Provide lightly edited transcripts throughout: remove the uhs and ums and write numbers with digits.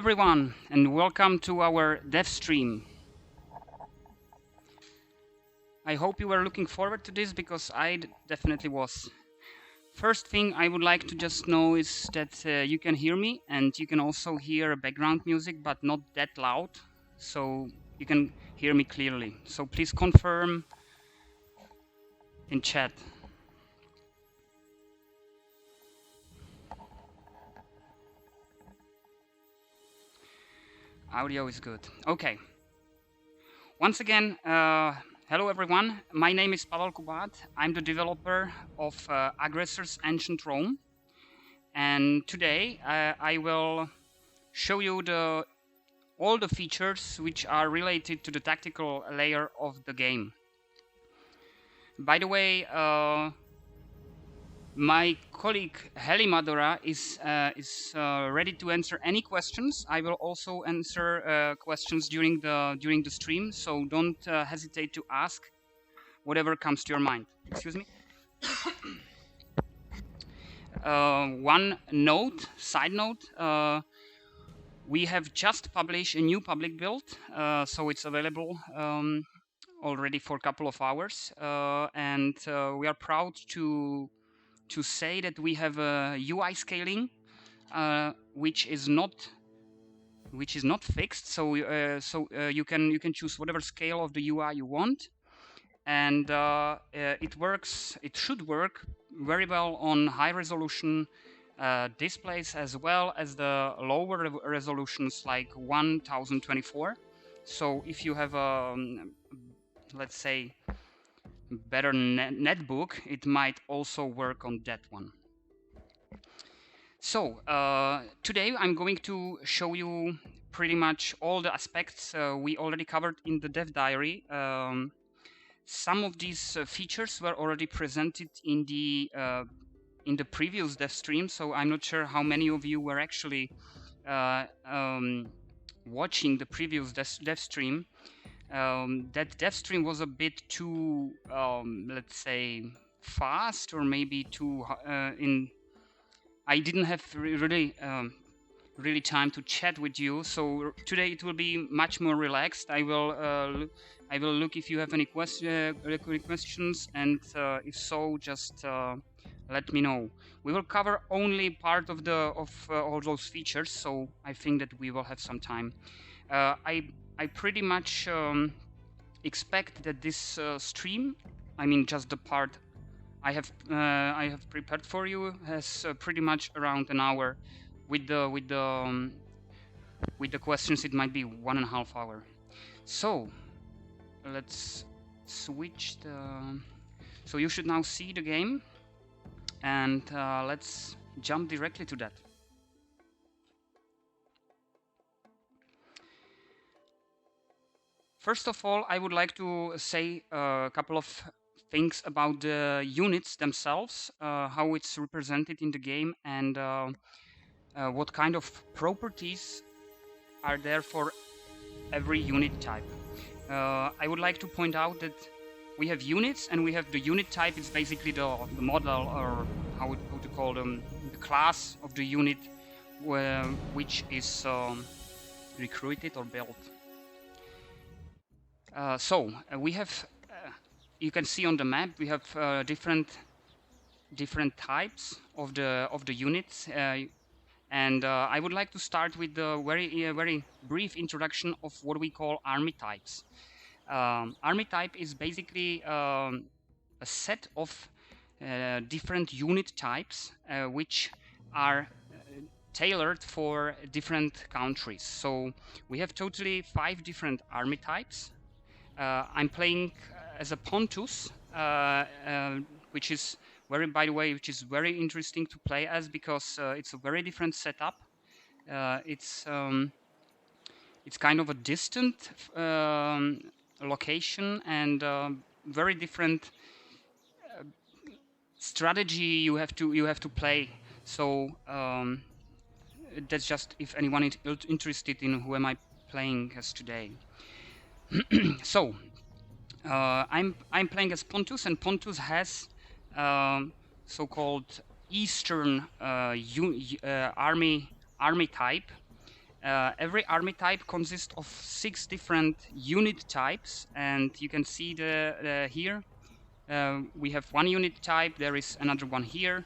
everyone, and welcome to our dev stream. I hope you were looking forward to this because I definitely was. First thing I would like to just know is that you can hear me, and you can also hear background music, but not that loud, so you can hear me clearly. So please confirm in chat. Audio is good. Okay. Once again, hello everyone. My name is Pavel Kubat. I'm the developer of Aggressors Ancient Rome. And today I will show you all the features which are related to the tactical layer of the game. By the way, my colleague Heli Madura is ready to answer any questions. I will also answer questions during the stream, so don't hesitate to ask whatever comes to your mind. Excuse me. One side note, we have just published a new public build, so it's available already for a couple of hours, and we are proud to say that we have a UI scaling, which is not fixed. So you can choose whatever scale of the UI you want, and it should work very well on high resolution displays as well as the lower resolutions like 1024. So if you have let's say better netbook, it might also work on that one. So today I'm going to show you pretty much all the aspects we already covered in the dev diary. Some of these features were already presented in the previous dev stream, so I'm not sure how many of you were actually watching the previous dev stream. That dev stream was a bit too, let's say, fast, or maybe too I didn't have really time to chat with you. So today it will be much more relaxed. I will look if you have any questions, and if so, just let me know. We will cover only part of all those features, so I think that we will have some time. I pretty much expect that this stream, I mean just the part I have prepared for you, has pretty much around an hour. With the questions, it might be 1.5 hours. So let's switch so you should now see the game, and let's jump directly to that. First of all, I would like to say a couple of things about the units themselves, how it's represented in the game, and what kind of properties are there for every unit type. I would like to point out that we have units, and we have the unit type. It's basically the model, or how to call them, the class of the unit which is recruited or built. So we have, you can see on the map, we have different types of the units, and I would like to start with the very brief introduction of what we call army types. Army type is basically a set of different unit types which are tailored for different countries. So we have totally 5 different army types. I'm playing as a Pontus, which is by the way, which is very interesting to play as, because it's a very different setup. It's kind of a distant location, and very different strategy you have to play. So that's just if anyone is interested in who am I playing as today. So I'm playing as Pontus, and Pontus has so-called Eastern army type, Every army type consists of 6 different unit types, and you can see here we have one unit type, there is another one here,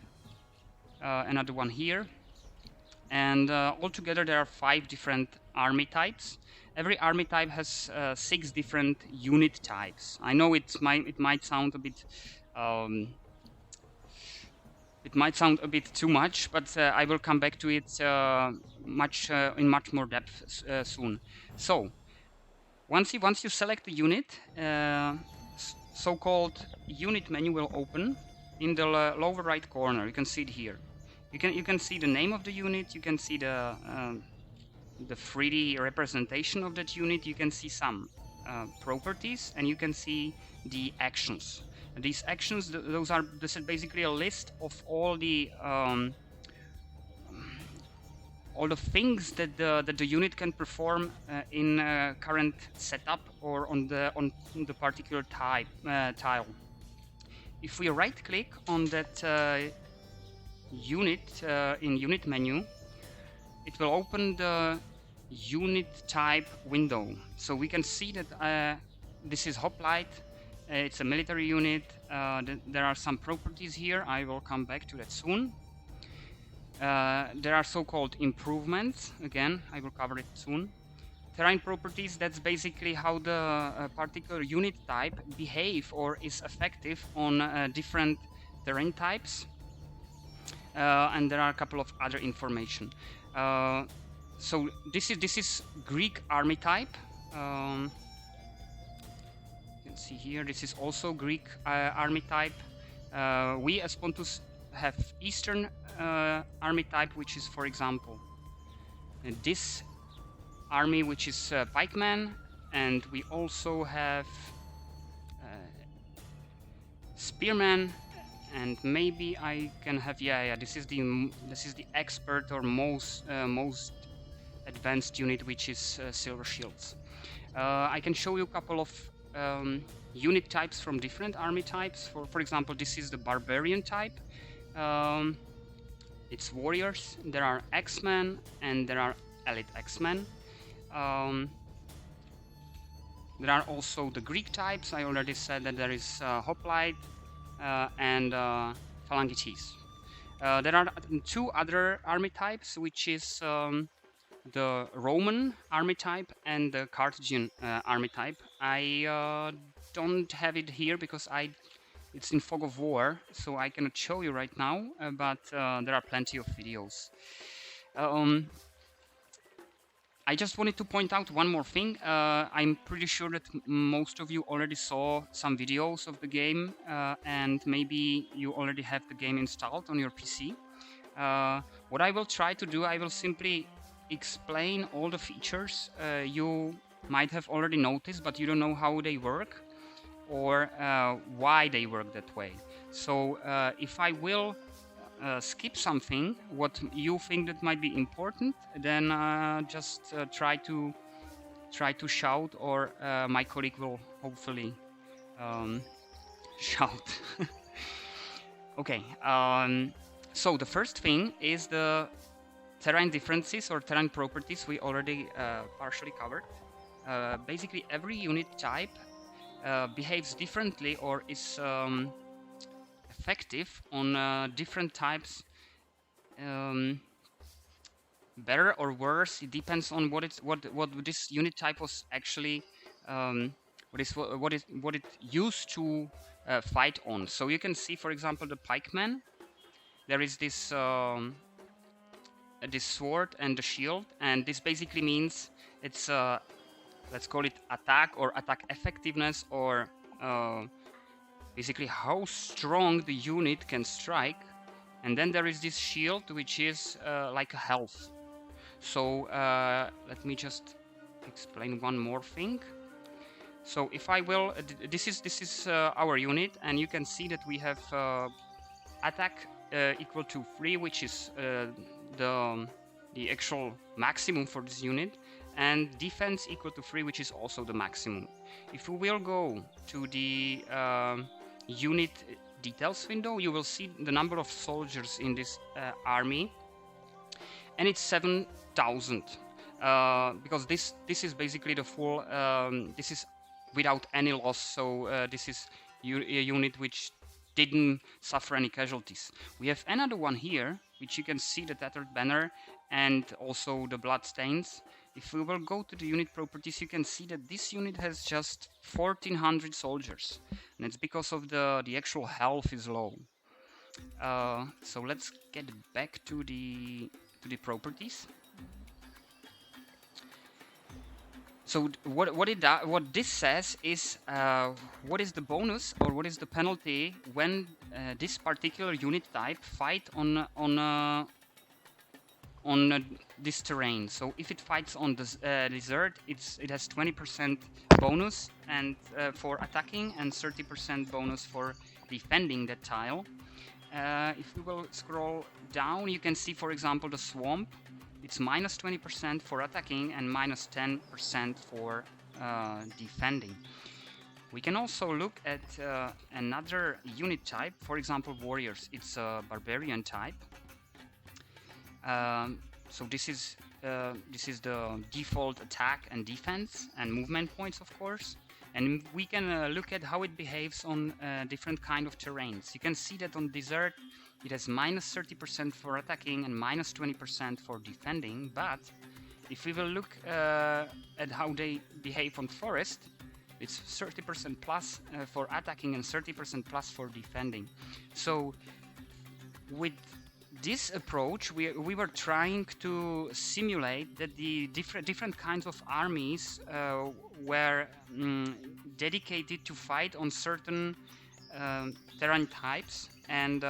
another one here, and altogether there are 5 different army types. Every army type has 6 different unit types. I know it might sound a bit too much, but I will come back to it in much more depth soon. So once you select the unit, so-called unit menu will open in the lower right corner. You can see it here. You can see the name of the unit. You can see the 3D representation of that unit. You can see some properties, and you can see the actions. And these actions, this is basically a list of all the things that the unit can perform in current setup or on the particular tile. If we right click on that unit in unit menu, it will open the unit type window. So we can see that this is hoplite. It's a military unit. There are some properties here. I will come back to that soon. There are so-called improvements. Again, I will cover it soon. Terrain properties, that's basically how the particular unit type behave or is effective on different terrain types. And there are a couple of other information. So this is Greek army type. You can see here, this is also Greek army type. We as Pontus have Eastern army type, which is, for example, this army, which is pikeman, and we also have spearman, and maybe I can have this is the expert or most advanced unit, which is silver shields. I can show you a couple of unit types from different army types. For example, this is the barbarian type. It's warriors. There are X-Men and there are elite X-Men. There are also the Greek types. I already said that there is hoplite and phalangites. There are 2 other army types, which is the Roman army type and the Carthaginian army type. I don't have it here because it's in fog of war, so I cannot show you right now, but there are plenty of videos. I just wanted to point out one more thing. I'm pretty sure that most of you already saw some videos of the game, and maybe you already have the game installed on your PC. What I will try to do, I will simply explain all the features you might have already noticed, but you don't know how they work or why they work that way. So if I will skip something what you think that might be important, then just try to shout, or my colleague will hopefully shout. Okay, so the first thing is the terrain differences or terrain properties. We already partially covered. Basically every unit type behaves differently or is effective on different types, better or worse. It depends on what this unit type was actually what it used to fight on. So you can see, for example, the pikeman. There is this this sword and the shield, and this basically means it's let's call it attack or attack effectiveness, or basically how strong the unit can strike. And then there is this shield, which is like a health. So let me just explain one more thing. So if I will, this is our unit, and you can see that we have attack equal to 3, which is the actual maximum for this unit, and defense equal to 3, which is also the maximum. If we will go to the unit details window, you will see the number of soldiers in this army, and it's 7,000. because this is basically the full. This is without any loss, so this is a unit which didn't suffer any casualties. We have another one here, which you can see the tattered banner and also the blood stains. If we will go to the unit properties, you can see that this unit has just 1400 soldiers, and it's because of the actual health is low. So let's get back to the properties. So what this says is what is the bonus or what is the penalty when this particular unit type fight on this terrain. So if it fights on this desert, it has 20% bonus and for attacking and 30% bonus for defending that tile. If we will scroll down, you can see, for example, the swamp. It's minus 20% for attacking and minus 10% for defending. We can also look at another unit type, for example, warriors. It's a barbarian type. So this is the default attack and defense and movement points, of course. And we can look at how it behaves on different kind of terrains. You can see that on desert it has minus 30% for attacking and minus 20% for defending. But if we will look at how they behave on forest, it's 30% plus for attacking and 30% plus for defending. So with this approach, we were trying to simulate that the different kinds of armies were dedicated to fight on certain terrain types, and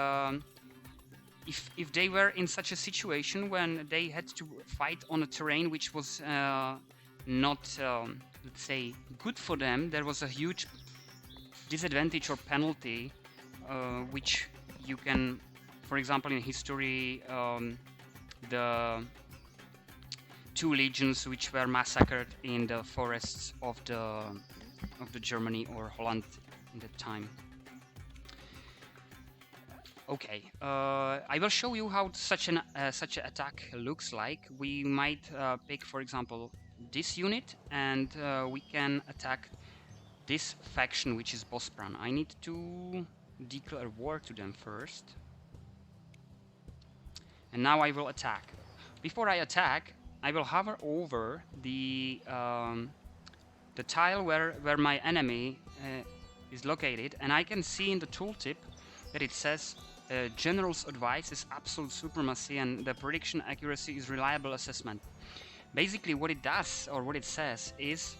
if they were in such a situation when they had to fight on a terrain which was not, let's say, good for them, there was a huge disadvantage or penalty, which you can, for example, in history, the two legions which were massacred in the forests of the Germany or Holland in that time. Okay, I will show you how such an attack looks like. We might pick, for example, this unit, and we can attack this faction, which is Bospran. I need to declare war to them first. And now I will attack. Before I attack, I will hover over the tile where my enemy is located, and I can see in the tooltip that it says General's advice is absolute supremacy and the prediction accuracy is reliable assessment. Basically what it does, or what it says, is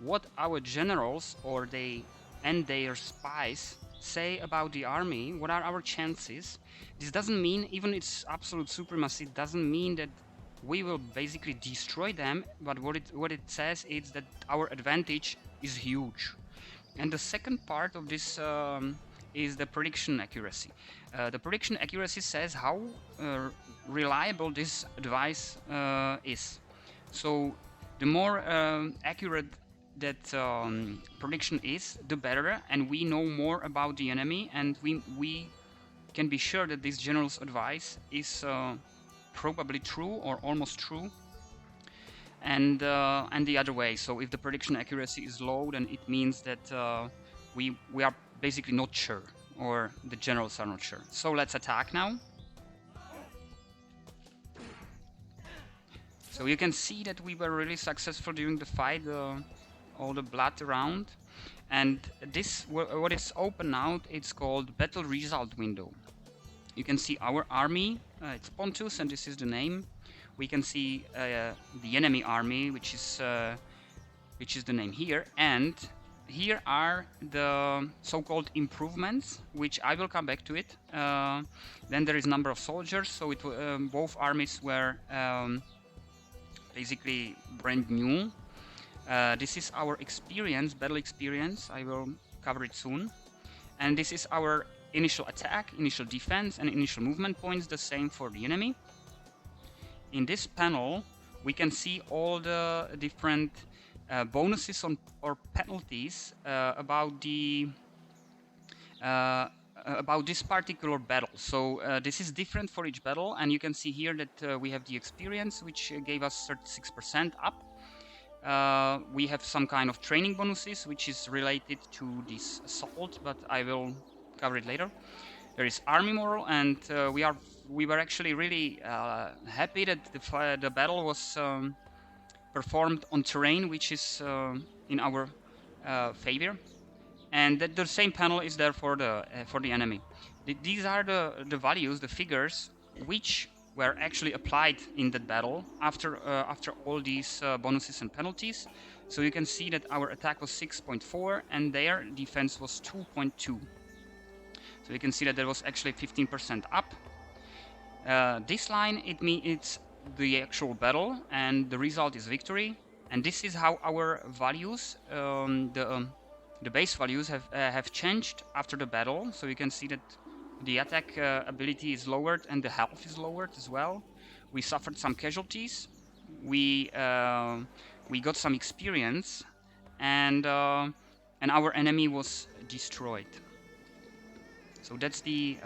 what our generals or their spies say about the army, what are our chances. This doesn't mean, even it's absolute supremacy, doesn't mean that we will basically destroy them, but what it says is that our advantage is huge. And the second part of this is the prediction accuracy. The prediction accuracy says how reliable this advice is. So the more accurate that prediction is, the better, and we know more about the enemy, and we can be sure that this general's advice is probably true or almost true, and the other way. So if the prediction accuracy is low, then it means that we are basically not sure, or the generals are not sure. So let's attack now. So you can see that we were really successful during the fight, all the blood around. And this, what is open now, it's called battle result window. You can see our army, it's Pontus, and this is the name. We can see the enemy army, which is the name here, and here are the so-called improvements, which I will come back to it. Then there is number of soldiers, so it both armies were basically brand new. This is our experience, battle experience. I will cover it soon. And this is our initial attack, initial defense, and initial movement points, the same for the enemy. In this panel, we can see all the different bonuses or penalties about the about this particular battle. So this is different for each battle, and you can see here that we have the experience, which gave us 36% up. We have some kind of training bonuses, which is related to this assault, but I will cover it later. There is army moral, and we were actually really happy that the battle was performed on terrain, which is in our favor, and that the same panel is there for the enemy. These are the values, the figures, which were actually applied in that battle after all these bonuses and penalties. So you can see that our attack was 6.4 and their defense was 2.2. So you can see that there was actually 15% up. This line, it's the actual battle, and the result is victory. And this is how our values, the base values, have changed after the battle. So you can see that the attack ability is lowered and the health is lowered as well. We suffered some casualties. We got some experience, and our enemy was destroyed. So that's the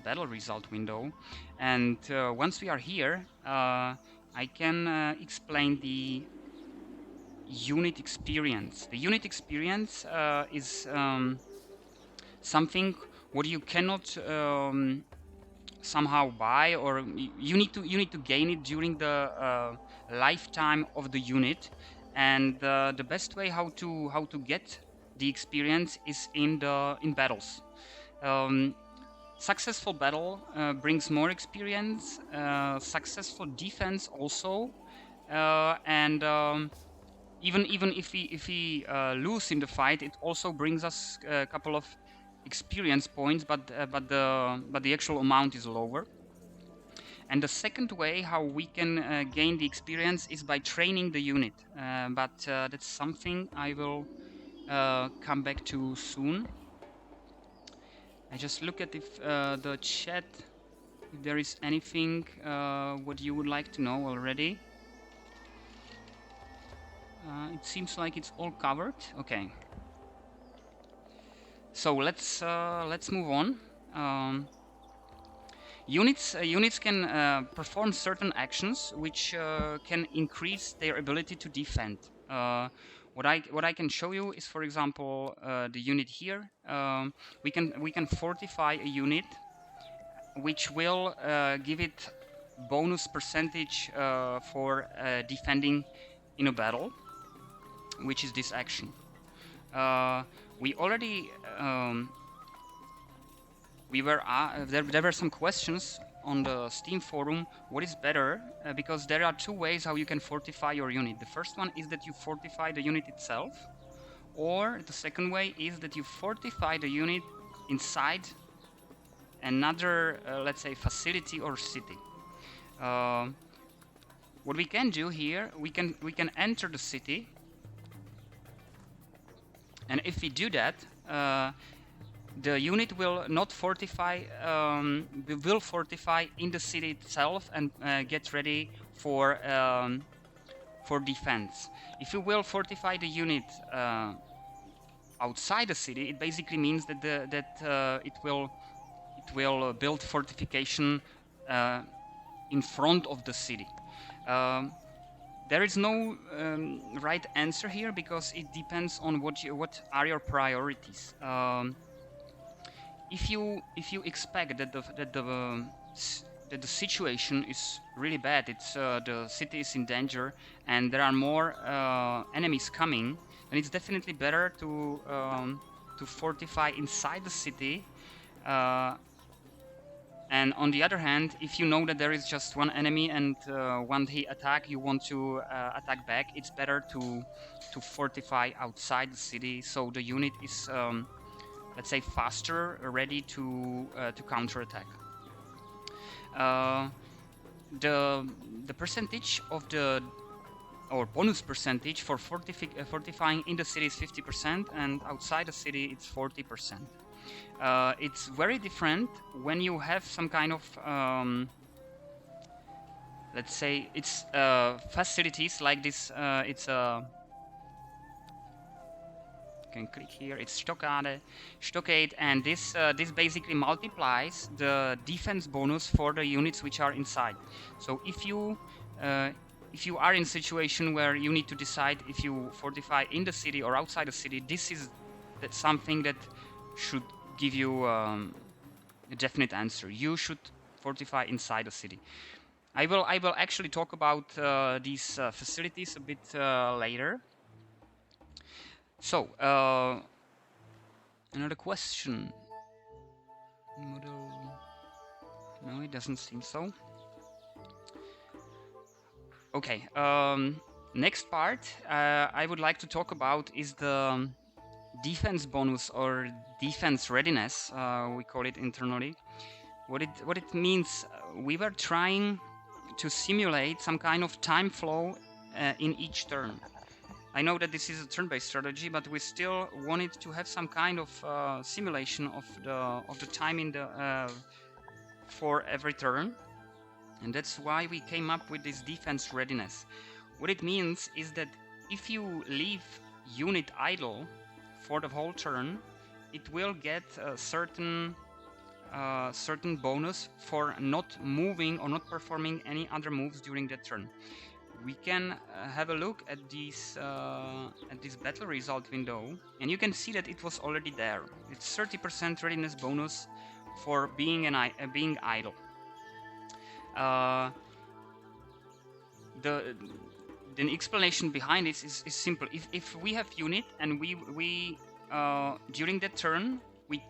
battle result window, and once we are here, I can explain the unit experience. The unit experience is something what you cannot somehow buy, or you need to gain it during the lifetime of the unit, and the best way how to get the experience is in battles. Successful battle brings more experience, successful defense also, and even if we lose in the fight, it also brings us a couple of experience points, but the actual amount is lower. And the second way how we can gain the experience is by training the unit, but that's something I will come back to soon. I just look at if the chat, if there is anything what you would like to know already. It seems like it's all covered. Okay. So let's move on. Units can perform certain actions which can increase their ability to defend. What I can show you is, for example, the unit here. We can fortify a unit, which will give it bonus percentage for defending in a battle, which is this action. We already there were some questions on the Steam forum. What is better? Because there are two ways how you can fortify your unit. The first one is that you fortify the unit itself, or the second way is that you fortify the unit inside another, let's say, facility or city. What we can do here, we can enter the city, and if we do that, the unit will not fortify, will fortify in the city itself and get ready for defense. If you will fortify the unit outside the city, it basically means that it will build fortification in front of the city. There is no right answer here, because it depends on what are your priorities. If you expect that the situation is really bad, it's the city is in danger and there are more enemies coming, then it's definitely better to fortify inside the city. And on the other hand, if you know that there is just one enemy and when he attack, you want to attack back, it's better to fortify outside the city, so the unit is let's say faster, ready to counterattack. The percentage of or bonus percentage for fortifying in the city is 50%, and outside the city it's 40%. It's very different when you have some kind of let's say it's facilities like this. It's can click here. It's stockade, and this basically multiplies the defense bonus for the units which are inside. So if you are in a situation where you need to decide if you fortify in the city or outside the city, this is something that should give you a definite answer. You should fortify inside the city. I will actually talk about these facilities a bit later. So another question. Model. No, it doesn't seem so. Okay. Next part I would like to talk about is the defense bonus or defense readiness. We call it internally. What it means. We were trying to simulate some kind of time flow in each turn. I know that this is a turn-based strategy, but we still wanted to have some kind of simulation of the time in the for every turn, and that's why we came up with this defense readiness. What it means is that if you leave unit idle for the whole turn, it will get a certain bonus for not moving or not performing any other moves during that turn. We can have a look at this battle result window, and you can see that it was already there. It's 30% readiness bonus for being idle. The explanation behind this is simple. If we have unit and we during that turn we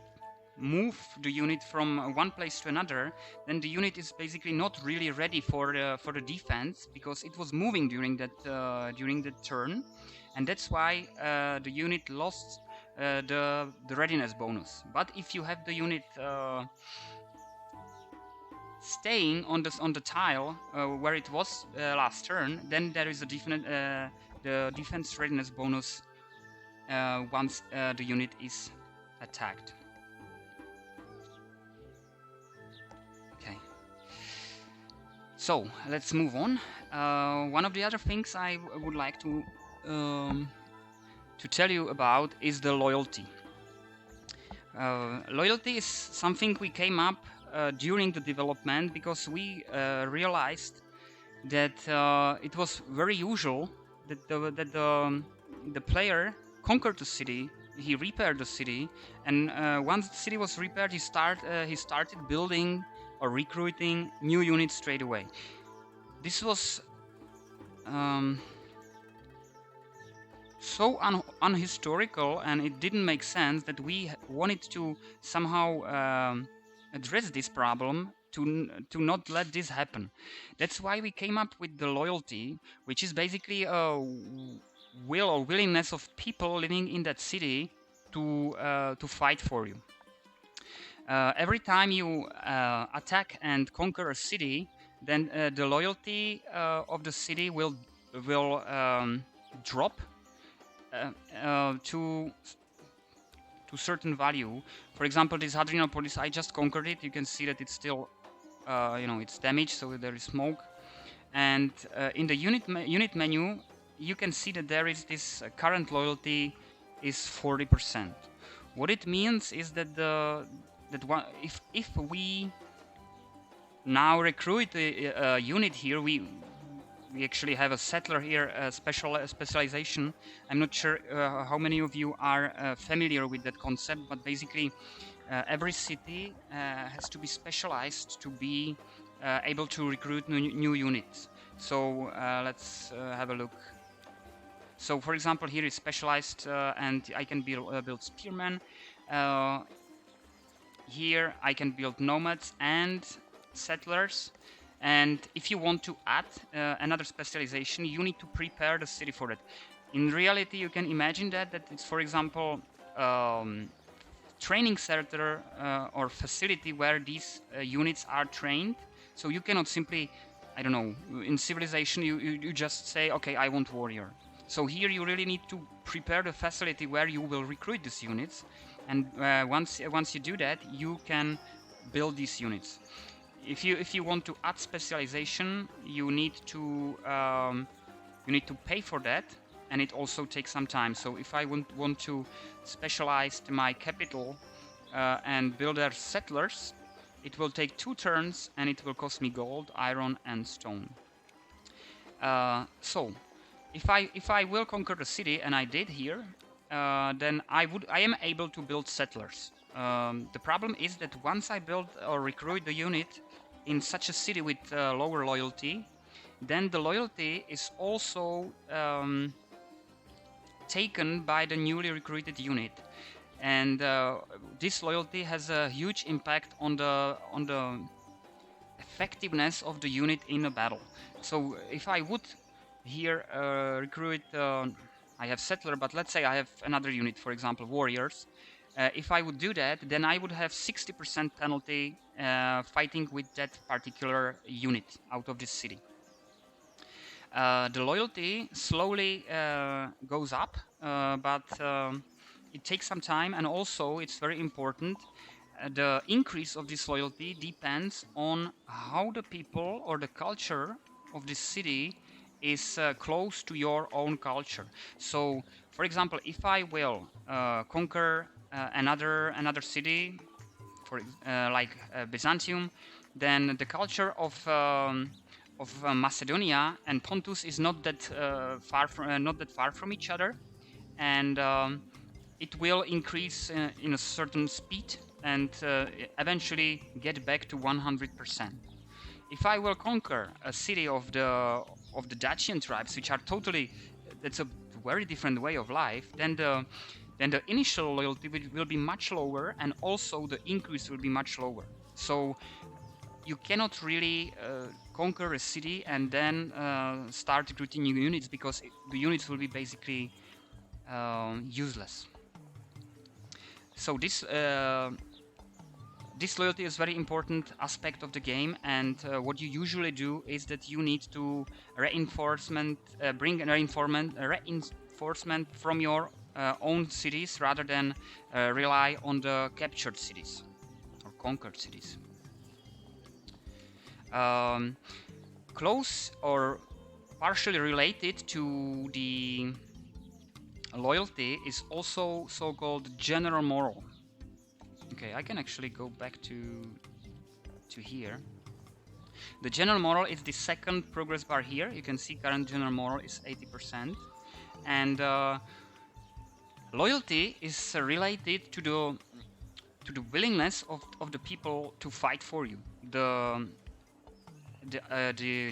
move the unit from one place to another, then the unit is basically not really ready for the defense because it was moving during that turn, and that's why the unit lost the readiness bonus. But if you have the unit staying on the tile where it was last turn, then there is a definite the defense readiness bonus once the unit is attacked. So let's move on. One of the other things I would like to tell you about is the loyalty. Loyalty is something we came up during the development because we realized that it was very usual that the player conquered the city, he repaired the city, and once the city was repaired, he started building or recruiting new units straight away. This was so unhistorical, and it didn't make sense that we wanted to somehow address this problem to not let this happen. That's why we came up with the loyalty, which is basically a will or willingness of people living in that city to fight for you. Every time you attack and conquer a city, then the loyalty of the city will drop to certain value. For example, this Hadrianopolis, I just conquered it. You can see that it's still, it's damaged, so there is smoke. And in the unit menu, you can see that there is this current loyalty is 40%. What it means is that if we now recruit a unit here, we actually have a settler here, a specialization. I'm not sure how many of you are familiar with that concept, but basically every city has to be specialized to be able to recruit new units. So let's have a look. So for example, here is specialized and I can build spearmen. Here I can build nomads and settlers, and if you want to add another specialization, you need to prepare the city for it. In reality, you can imagine that it's, for example, training center or facility where these units are trained. So you cannot simply, I don't know, in civilization you just say, okay, I want warrior. So here you really need to prepare the facility where you will recruit these units, and once you do that, you can build these units. If you want to add specialization, you need to pay for that, and it also takes some time. So if I want to specialize my capital and build their settlers, it will take 2 turns and it will cost me gold, iron and stone. So if I will conquer the city, and I did here, then I am able to build settlers. The problem is that once I build or recruit the unit in such a city with lower loyalty, then the loyalty is also taken by the newly recruited unit, and this loyalty has a huge impact on the effectiveness of the unit in a battle. So if I would here recruit, I have settler, but let's say I have another unit, for example warriors. If I would do that, then I would have 60% penalty fighting with that particular unit out of this city. The loyalty slowly goes up, but it takes some time, and also it's very important. The increase of this loyalty depends on how the people or the culture of this city is close to your own culture. So, for example, if I will conquer another city, for like Byzantium, then the culture of Macedonia and Pontus is not that far from each other, and it will increase in a certain speed and eventually get back to 100%. If I will conquer a city of the Dacian tribes, which are totally, that's a very different way of life, then the initial loyalty will be much lower, and also the increase will be much lower. So you cannot really conquer a city and then start recruiting new units, because the units will be basically useless. So this loyalty is very important aspect of the game, and what you usually do is that you need to bring reinforcement from your own cities rather than rely on the captured cities or conquered cities. Close or partially related to the loyalty is also so-called general moral. Okay, I can actually go back to here. The general moral is the second progress bar here. You can see current general moral is 80%, and loyalty is related to the willingness of the people to fight for you. The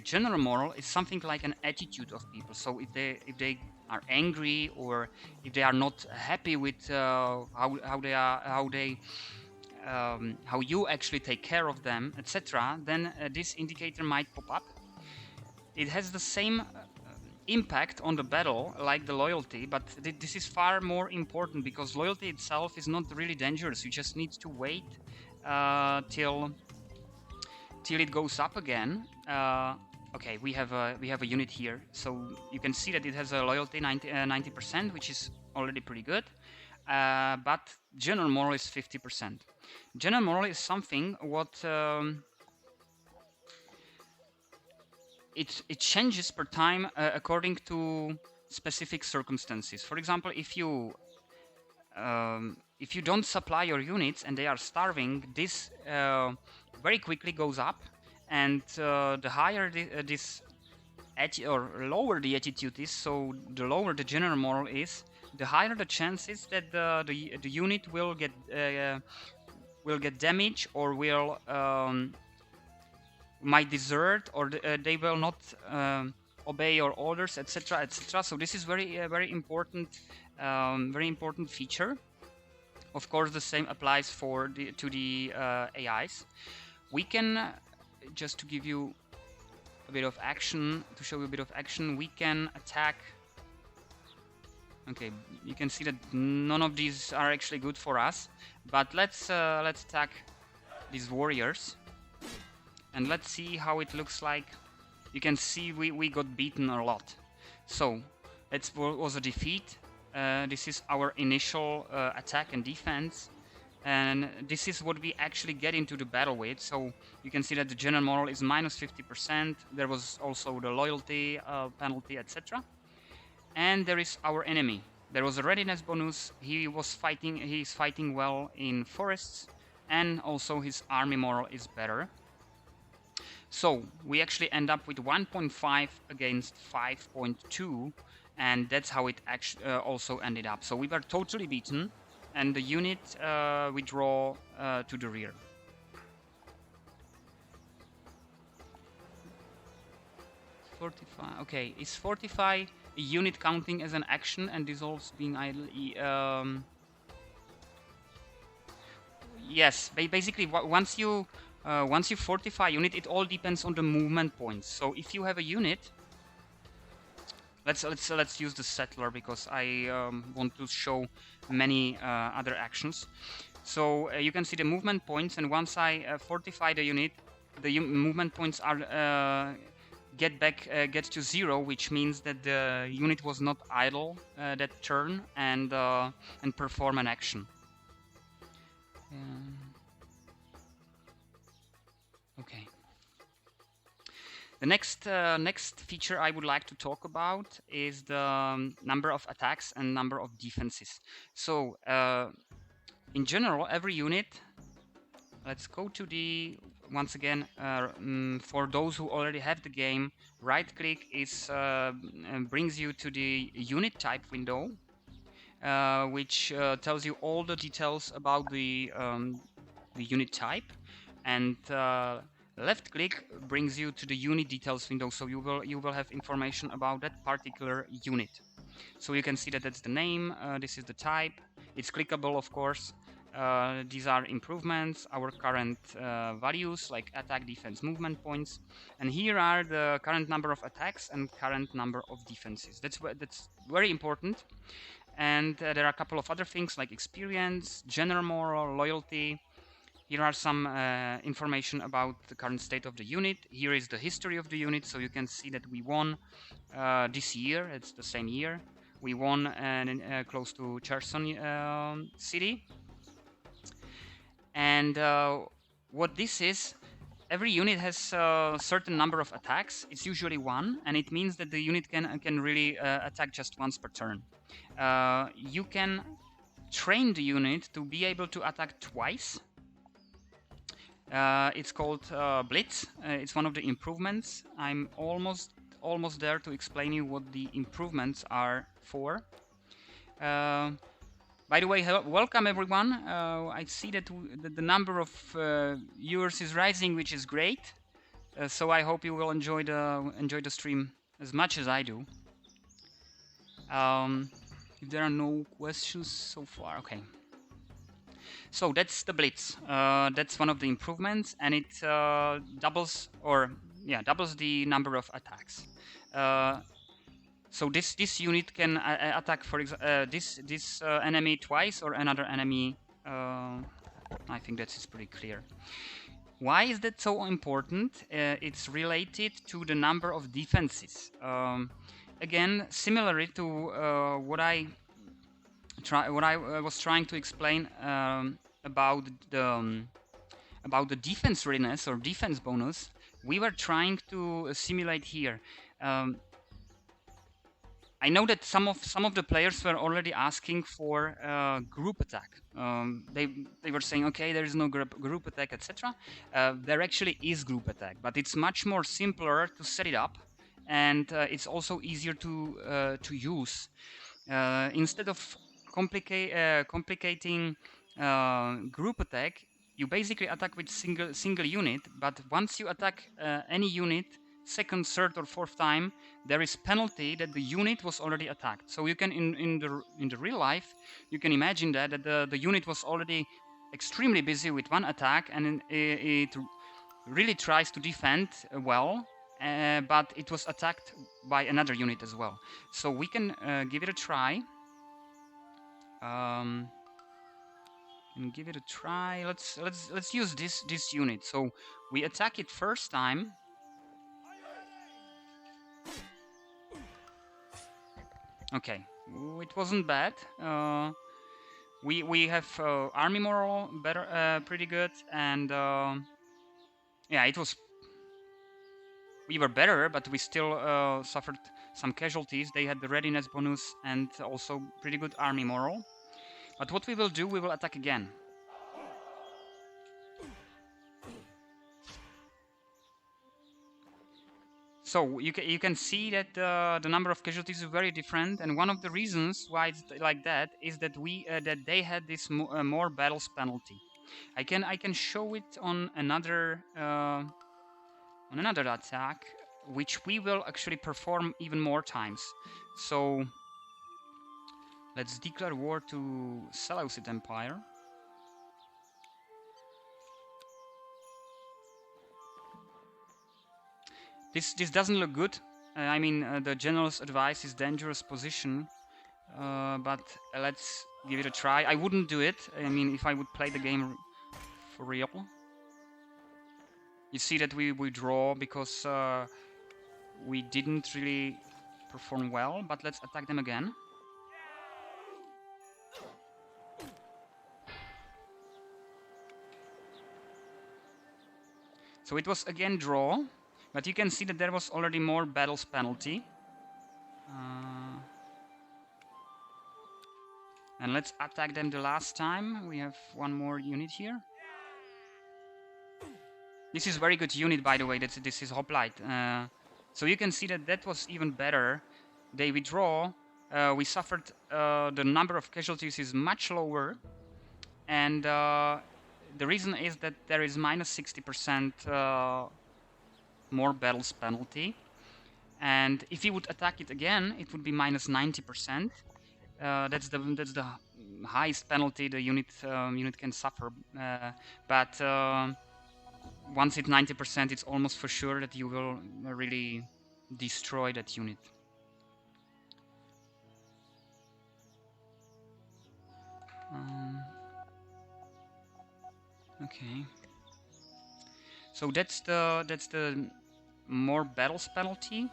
general moral is something like an attitude of people. So if they are angry, or if they are not happy with how you actually take care of them, etc., then this indicator might pop up. It has the same impact on the battle like the loyalty, but this is far more important, because loyalty itself is not really dangerous. You just need to wait till it goes up again. Okay, we have a unit here, so you can see that it has a loyalty 90%, which is already pretty good. But general moral is 50%. General moral is something what it changes per time according to specific circumstances. For example, if you don't supply your units and they are starving, this very quickly goes up, and the higher this or lower the attitude is, so the lower the general moral is, the higher the chances that the unit will get damaged, or will might desert, or they will not obey your orders, etc., etc. So this is very important feature. Of course, the same applies to the AIs. We can, just to give you a bit of action, to show you a bit of action, we can attack. Okay, you can see that none of these are actually good for us, but let's attack these warriors, and let's see how it looks like. You can see we got beaten a lot. So that was a defeat. This is our initial attack and defense, and this is what we actually get into the battle with. So you can see that the general moral is minus 50%. There was also the loyalty penalty, etc. And there is our enemy. There was a readiness bonus. He's fighting well in forests, and also his army moral is better. So we actually end up with 1.5 against 5.2, and that's how it actually also ended up. So we were totally beaten, and the unit withdraw to the rear. Fortify. Okay, is fortify a unit counting as an action and dissolves being idle? Yes, basically once you fortify unit, it all depends on the movement points. So if you have a unit, let's use the settler because I want to show many other actions. So you can see the movement points, and once I fortify the unit, the movement points are get to 0, which means that the unit was not idle that turn and perform an action. Okay. The next feature I would like to talk about is the number of attacks and number of defenses. So in general, every unit. Let's go to the once again for those who already have the game. Right click is brings you to the unit type window, which tells you all the details about the unit type, and left click brings you to the unit details window, so you will have information about that particular unit. So you can see that that's the name, this is the type, it's clickable of course. These are improvements, our current values like attack, defense, movement points, and here are the current number of attacks and current number of defenses. That's very important. And there are a couple of other things like experience, general moral, loyalty. Here are some information about the current state of the unit. Here is the history of the unit, so you can see that we won this year. It's the same year. We won close to Cherson city. And what this is, every unit has a certain number of attacks. It's usually 1, and it means that the unit can really attack just once per turn. You can train the unit to be able to attack twice. It's called Blitz. It's one of the improvements. I'm almost there to explain you what the improvements are for. By the way, welcome everyone. I see that the number of viewers is rising, which is great. So I hope you will enjoy the stream as much as I do. If there are no questions so far, okay. So that's the Blitz. That's one of the improvements, and it doubles the number of attacks. So this unit can attack, for this enemy twice or another enemy. I think that is pretty clear. Why is that so important? It's related to the number of defenses. Again, similarly to what I was trying to explain about the defense readiness or defense bonus, we were trying to simulate here. I know that some of the players were already asking for group attack. They were saying, okay, there is no group attack, etc. There actually is group attack, but it's much more simpler to set it up, and it's also easier to use. Instead of complicating group attack, you basically attack with single unit. But once you attack any unit, second, third, or fourth time, there is penalty that the unit was already attacked. So you can in the real life, you can imagine that the unit was already extremely busy with one attack, and it really tries to defend well, but it was attacked by another unit as well. So we can give it a try. And give it a try. Let's use this unit. So we attack it first time. Okay, it wasn't bad. We have army moral better, pretty good, and yeah, it was. we were better, but we still suffered some casualties. They had the readiness bonus and also pretty good army moral. But what we will do, we will attack again. So you can see that the number of casualties is very different, and one of the reasons why it's like that is that that they had this more battles penalty. I can show it on another attack, which we will actually perform even more times. So let's declare war to Seleucid Empire. This doesn't look good. I mean, the general's advice is dangerous position, but let's give it a try. I wouldn't do it. I mean, if I would play the game for real. You see that we draw because we didn't really perform well, but let's attack them again. So it was again draw, but you can see that there was already more battles penalty. And let's attack them the last time. We have one more unit here. This is very good unit, by the way. This is Hoplite. So you can see that that was even better. They withdraw. We suffered. The number of casualties is much lower, and the reason is that there is minus 60% more battles penalty. And if you would attack it again, it would be minus 90%. That's the highest penalty the unit can suffer. But once it's 90%, it's almost for sure that you will really destroy that unit. Okay. So that's the more battles penalty.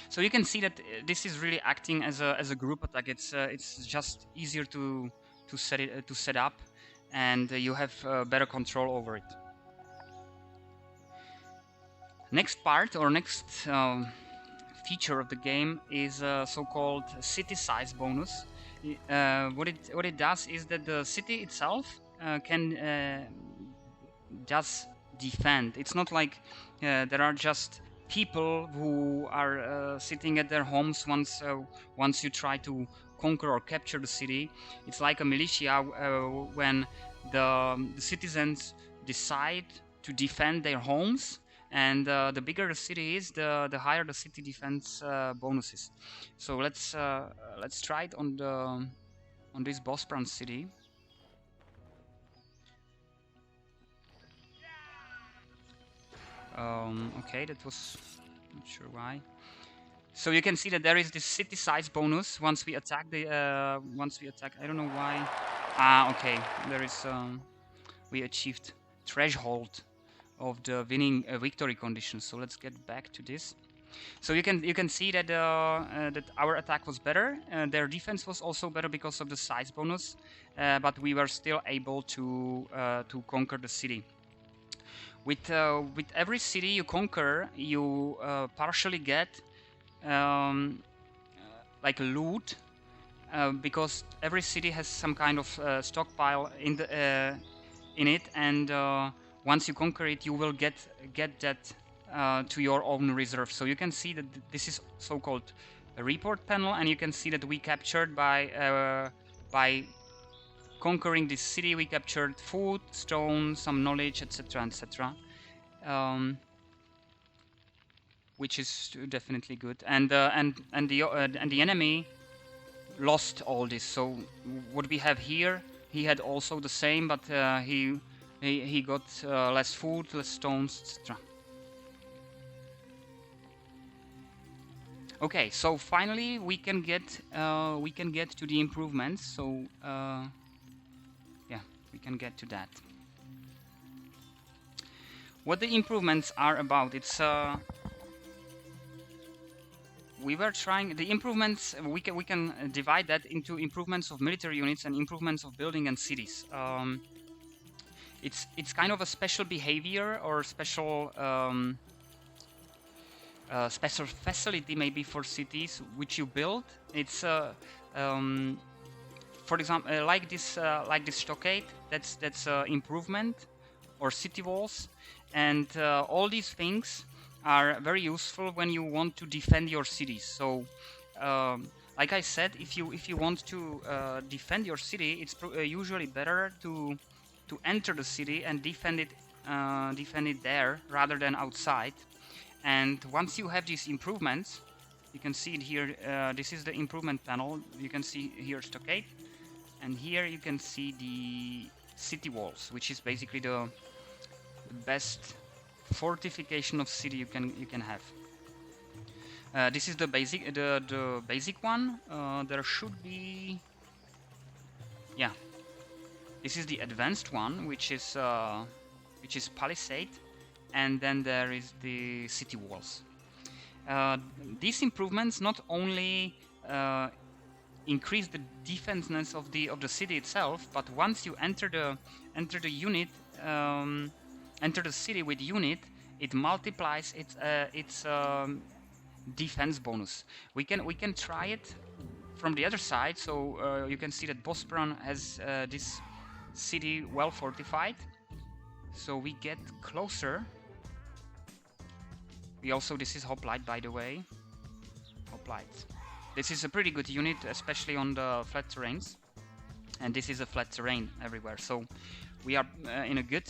So you can see that this is really acting as a group attack. It's just easier to set up, and you have better control over it. Next part, or next feature of the game is so-called city size bonus. What it does is that the city itself can just defend. It's not like there are just people who are sitting at their homes once you try to conquer or capture the city. It's like a militia when the citizens decide to defend their homes, and the bigger the city is, the higher the city defense bonuses. So let's try it on this Bosporan city. Okay, that was not sure why. So you can see that there is this city size bonus once we attack the I don't know why. Okay, there is we achieved threshold of the winning victory condition. So let's get back to this. So you can see that that our attack was better. Their defense was also better because of the size bonus, but we were still able to conquer the city. With every city you conquer, you partially get like loot, because every city has some kind of stockpile in it, and once you conquer it, you will get that to your own reserve. So you can see that this is so-called a report panel, and you can see that we captured by conquering this city, we captured food, stone, some knowledge, etc., etc. Which is definitely good, and the enemy lost all this. So what we have here, he had also the same, but he got less food, less stones, etc. Okay, so finally we can get to the improvements. So yeah, we can get to that. What the improvements are about? It's we were trying the improvements. We can divide that into improvements of military units and improvements of building and cities. It's kind of a special behavior or special special facility maybe for cities which you build. It's for example, like this stockade. That's improvement, or city walls, and all these things are very useful when you want to defend your cities. So, like I said, if you want to defend your city, it's usually better to enter the city and defend it there rather than outside. And once you have these improvements, you can see it here. This is the improvement panel. You can see here stockade, and here you can see the city walls, which is basically the best fortification of city you can have. This is the basic one. There should be, yeah. This is the advanced one, which is palisade, and then there is the city walls. These improvements not only increase the defensiveness of the city itself, but once you enter the unit, enter the city with unit, it multiplies its defense bonus. We can try it from the other side. So you can see that Bosporan has this city well fortified. So we get closer. This is hoplite, by the way. Hoplite. This is a pretty good unit, especially on the flat terrains. And this is a flat terrain everywhere. So we are in a good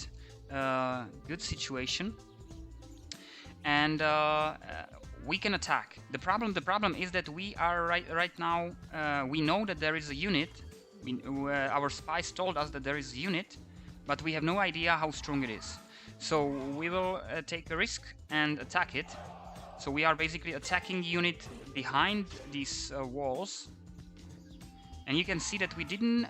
situation. And we can attack. The problem is that we are right now. We know that there is a unit. Our spies told us that there is a unit, but we have no idea how strong it is. So we will take a risk and attack it. So we are basically attacking the unit behind these walls, and you can see that we didn't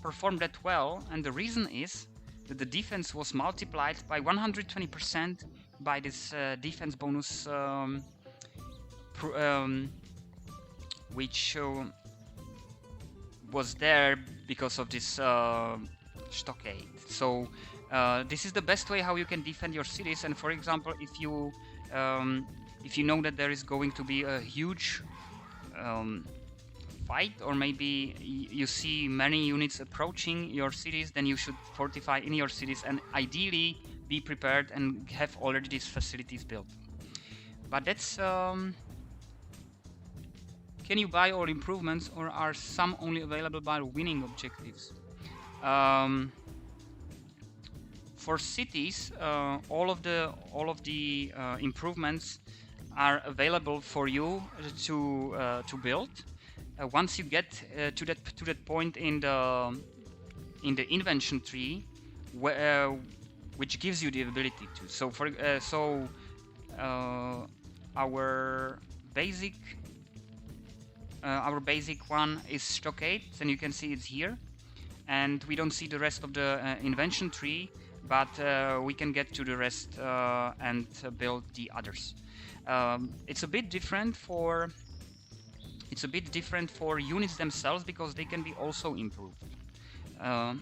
perform that well. And the reason is that the defense was multiplied by 120% by this defense bonus, which was there because of this stockade. So this is the best way how you can defend your cities. And for example, if you know that there is going to be a huge fight, or maybe you see many units approaching your cities, then you should fortify in your cities and ideally be prepared and have already these facilities built. But that's can you buy all improvements, or are some only available by winning objectives? For cities, all of the improvements are available for you to build. Once you get to that point in the invention tree, which gives you the ability to. So our basic one is stockade, and you can see it's here, and we don't see the rest of the invention tree, but we can get to the rest and build the others. It's a bit different for units themselves, because they can be also improved. I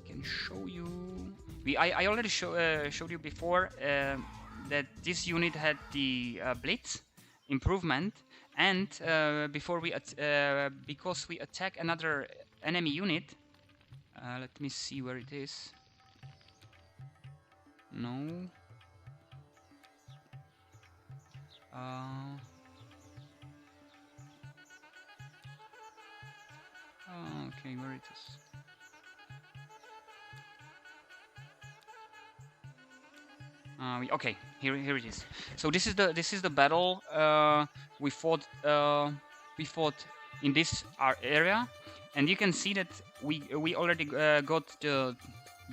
can show you. I already showed you before that this unit had the blitz improvement, and because we attack another enemy unit. Let me see where it is. No. Okay, where it is? Okay, here it is. So this is the battle we fought in this area, and you can see that we already got the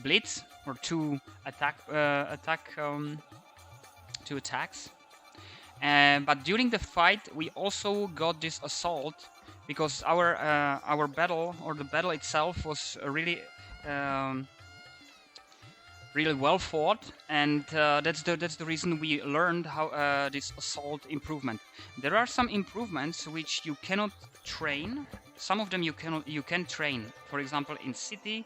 blitz, or two attacks. But during the fight, we also got this assault, because our battle, or the battle itself, was really well fought, and that's the reason we learned how this assault improvement. There are some improvements which you cannot train. Some of them you can train. For example, in city,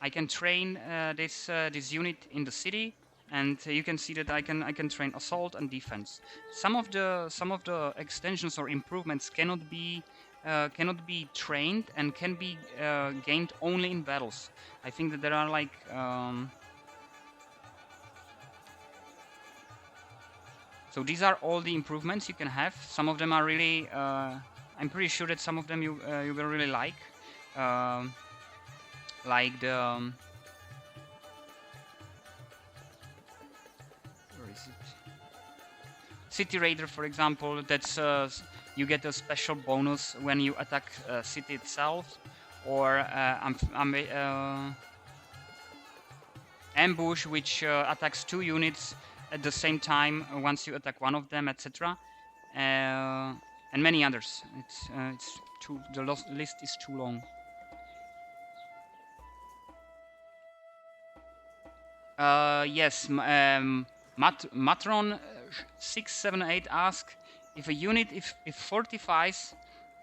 I can train this unit in the city, and you can see that I can train assault and defense. Some of the extensions or improvements cannot be trained and can be gained only in battles. I think that there are like so these are all the improvements you can have. Some of them are really I'm pretty sure that some of them you will really like the where is it? City Raider, for example. That's you get a special bonus when you attack city itself, or ambush, which attacks 2 units at the same time once you attack one of them, etc. And many others. The list is too long. Yes, Matron 678 asks if a unit if fortifies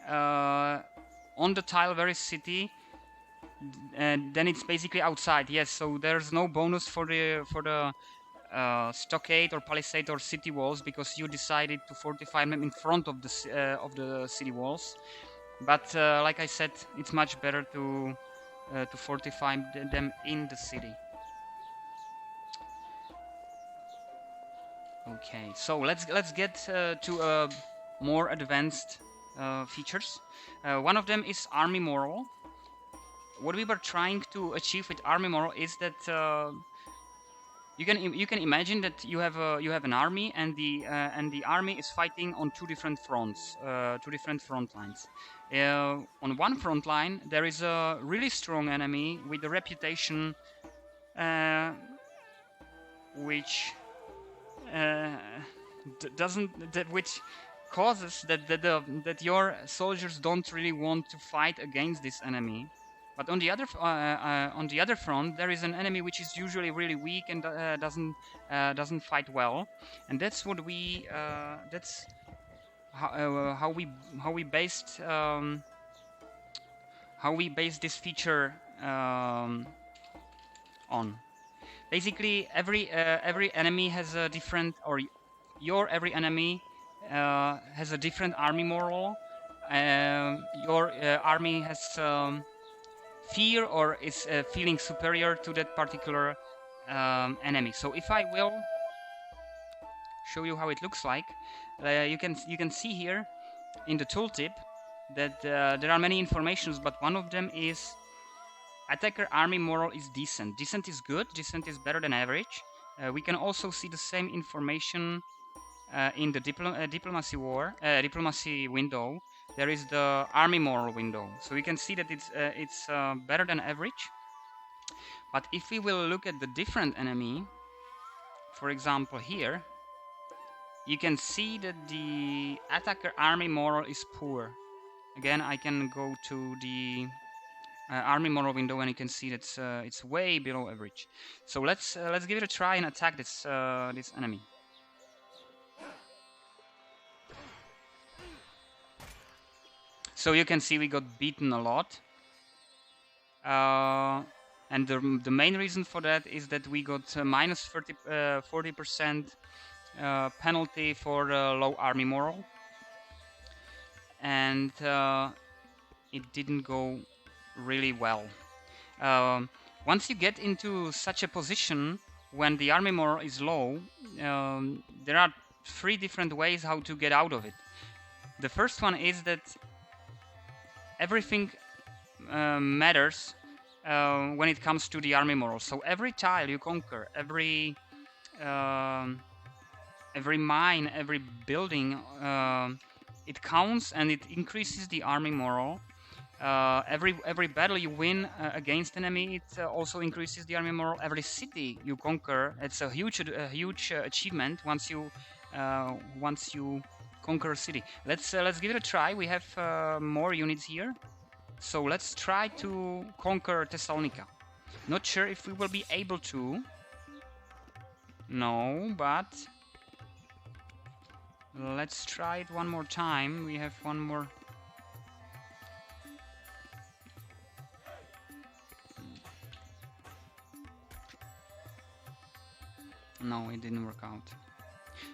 on the tile very city, then it's basically outside. Yes, so there's no bonus for the stockade or palisade or city walls because you decided to fortify them in front of the city walls. But like I said, it's much better to fortify them in the city. Okay, so let's get to more advanced features. One of them is army moral. What we were trying to achieve with army moral is that you can imagine that you have an army, and the army is fighting on 2 different fronts, 2 different front lines. On one front line there is a really strong enemy with a reputation which which causes that your soldiers don't really want to fight against this enemy. But on the other front, there is an enemy which is usually really weak and doesn't fight well, and that's what we that's how we based this feature on. Basically, every enemy has a different, or every enemy has a different army moral. Your army has fear or is feeling superior to that particular enemy. So if I will show you how it looks like, you can see here in the tooltip that there are many informations, but one of them is attacker army moral is decent. Decent is good. Decent is better than average. We can also see the same information in the diplomacy window. There is the army moral window, so we can see that it's better than average. But if we will look at the different enemy, for example here, you can see that the attacker army moral is poor. Again, I can go to the army moral window, and you can see that it's way below average. So let's give it a try and attack this enemy. So you can see we got beaten a lot, and the main reason for that is that we got minus 40% penalty for low army moral, and it didn't go really well. Once you get into such a position when the army moral is low, there are 3 different ways how to get out of it. The first one is that everything matters when it comes to the army moral. So every tile you conquer, every mine, every building, it counts and it increases the army moral. Every battle you win against enemy, it also increases the army moral. Every city you conquer, it's a huge achievement once you conquer a city. Let's give it a try. We have more units here, so let's try to conquer Thessalonica. Not sure if we will be able to. No, but let's try it one more time. We have one more. No, it didn't work out.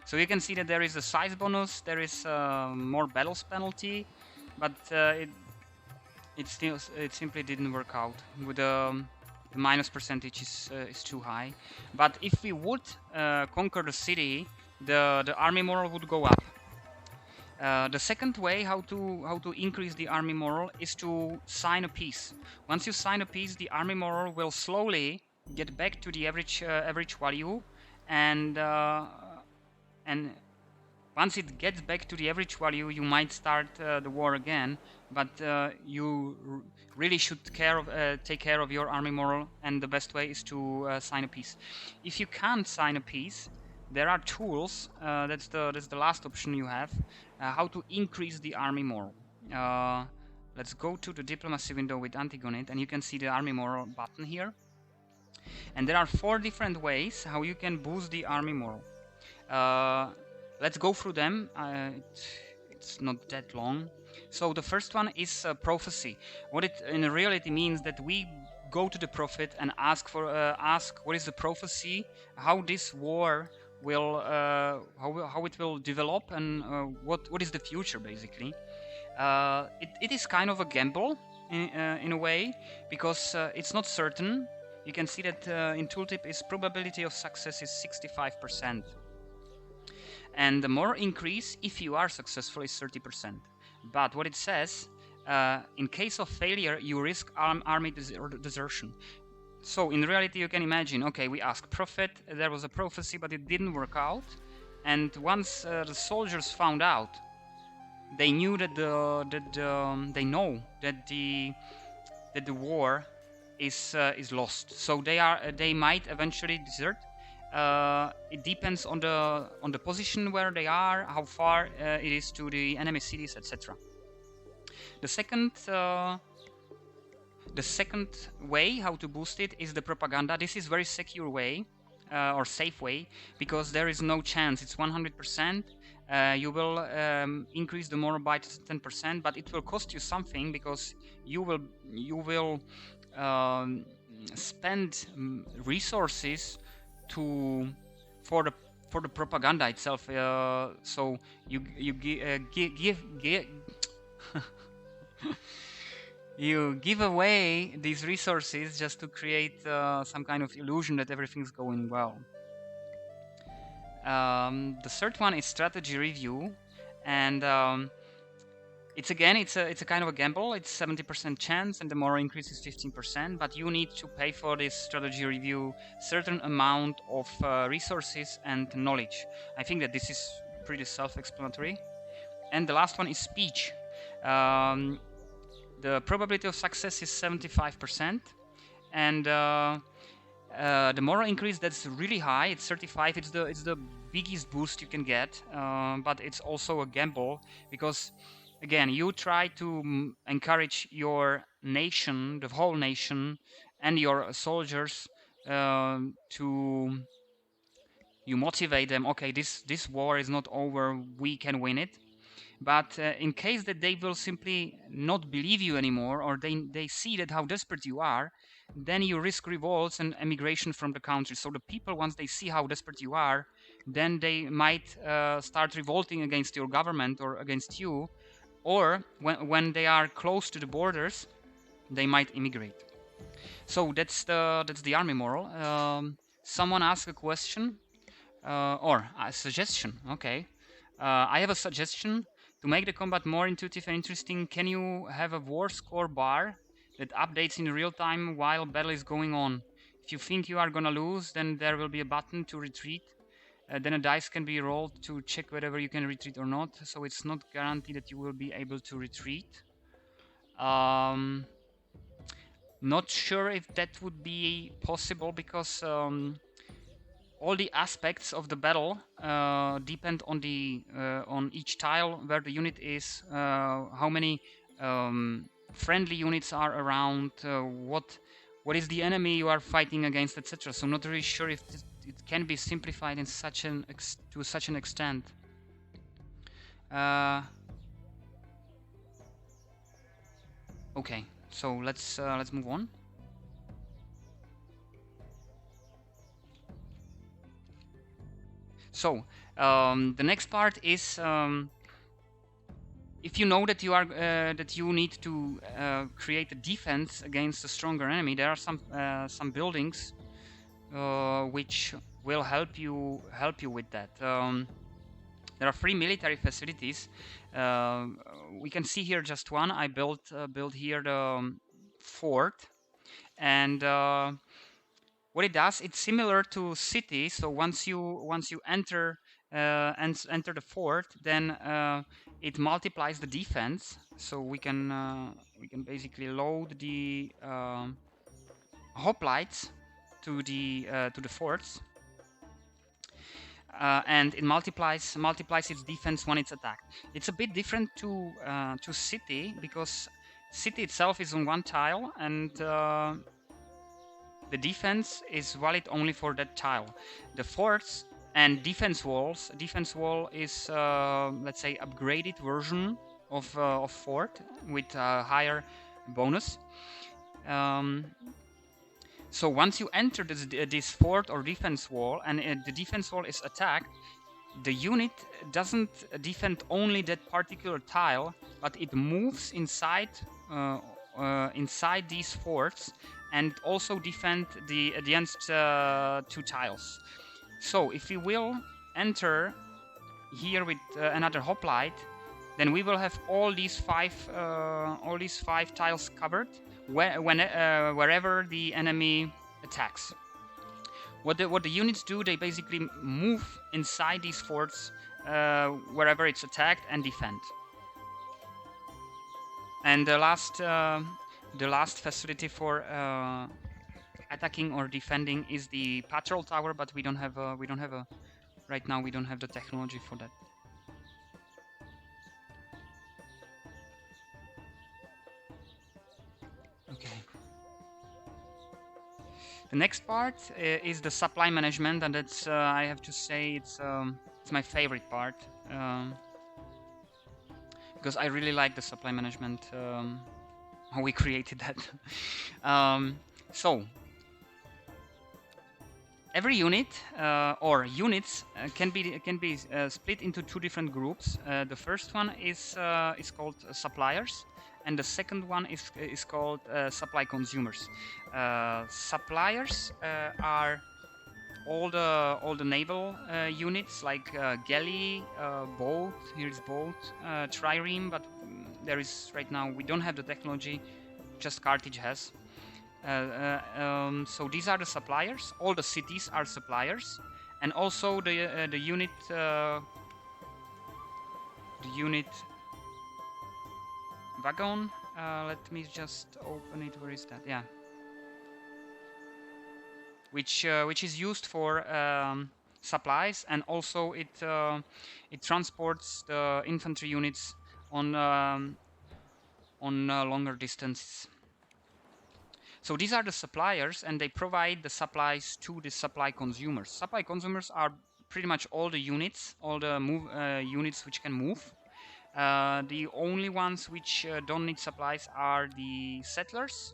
So you can see that there is a size bonus, there is more battles penalty, but it simply didn't work out. With the minus percentage is too high. But if we would conquer the city, the army morale would go up. The second way how to increase the army morale is to sign a peace. Once you sign a peace, the army morale will slowly get back to the average value, and once it gets back to the average value, you might start the war again. But you really should take care of your army morale, and the best way is to sign a peace. If you can't sign a peace, there are tools. That's the last option you have. How to increase the army morale. Let's go to the diplomacy window with Antigonid, and you can see the army morale button here. And there are 4 different ways how you can boost the army morale. Let's go through them. It's not that long. So the first one is prophecy. What it in reality means that we go to the prophet and ask what is the prophecy, how this war will how it will develop, and what is the future basically. It is kind of a gamble in a way, because it's not certain. You can see that in tooltip is probability of success is 65%, and the more increase if you are successful is 30%. But what it says, in case of failure you risk army desertion. So in reality you can imagine, okay, we asked prophet, there was a prophecy but it didn't work out, and once the soldiers found out, they knew that they know that the war is lost. So they might eventually desert. It depends on the position where they are, how far it is to the enemy cities, etc. The second way how to boost it is the propaganda. This is very secure way or safe way, because there is no chance. It's 100%. You will increase the morale by 10%, but it will cost you something, because you will spend resources for the propaganda itself. So you you give away these resources just to create some kind of illusion that everything's going well. The third one is strategy review, and it's a kind of a gamble. It's 70% chance, and the morale increase is 15%. But you need to pay for this strategy review certain amount of resources and knowledge. I think that this is pretty self-explanatory. And the last one is speech. The probability of success is 75%, and the moral increase, that's really high. It's 35. It's the biggest boost you can get, but it's also a gamble, because again, you try to encourage your nation, the whole nation, and your soldiers you motivate them. Okay, this war is not over. We can win it. But in case that they will simply not believe you anymore, or they see that how desperate you are, then you risk revolts and emigration from the country. So the people, once they see how desperate you are, then they might start revolting against your government or against you, or when they are close to the borders, they might immigrate. So that's the army moral. Someone asked a question or a suggestion. Okay, I have a suggestion. To make the combat more intuitive and interesting, can you have a war score bar that updates in real time while battle is going on? If you think you are gonna lose, then there will be a button to retreat. Then a dice can be rolled to check whether you can retreat or not. So it's not guaranteed that you will be able to retreat. Not sure if that would be possible, because all the aspects of the battle depend on each tile, where the unit is, how many friendly units are around, what is the enemy you are fighting against, etc. So not really sure if it can be simplified in to such an extent. Okay, so let's move on. So the next part is if you know that you are that you need to create a defense against a stronger enemy, there are some buildings which will help you with that. There are 3 military facilities. We can see here just one. I built here the fort, and what it does, it's similar to city. So once you enter and enter the fort, then it multiplies the defense. So we can basically load the hoplites to the forts, and it multiplies its defense when it's attacked. It's a bit different to city, because city itself is on one tile, and the defense is valid only for that tile. The forts and defense walls. Defense wall is let's say upgraded version of fort with higher bonus. So once you enter this fort or defense wall, and the defense wall is attacked, the unit doesn't defend only that particular tile, but it moves inside inside these forts, and also defend against 2 tiles. So if we will enter here with another hoplite, then we will have all these 5 tiles covered wherever the enemy attacks. What the units do, they basically move inside these forts wherever it's attacked and defend. And the last facility for attacking or defending is the patrol tower, but we don't have a right now. We don't have the technology for that. Okay. The next part is the supply management, and that's I have to say it's my favorite part, because I really like the supply management, how we created that. So every unit or units can be split into 2 different groups. The first one is called suppliers, and the second one is called supply consumers. Suppliers are all the naval units, like galley, boat. Here is boat, trireme, but there is right now we don't have the technology. Just Carthage has. So these are the suppliers. All the cities are suppliers, and also the unit wagon. Let me just open it. Where is that? Yeah. Which is used for supplies, and also it transports the infantry units on longer distances. So these are the suppliers, and they provide the supplies to the supply consumers. Supply consumers are pretty much all the units, all the units which can move. The only ones which don't need supplies are the settlers,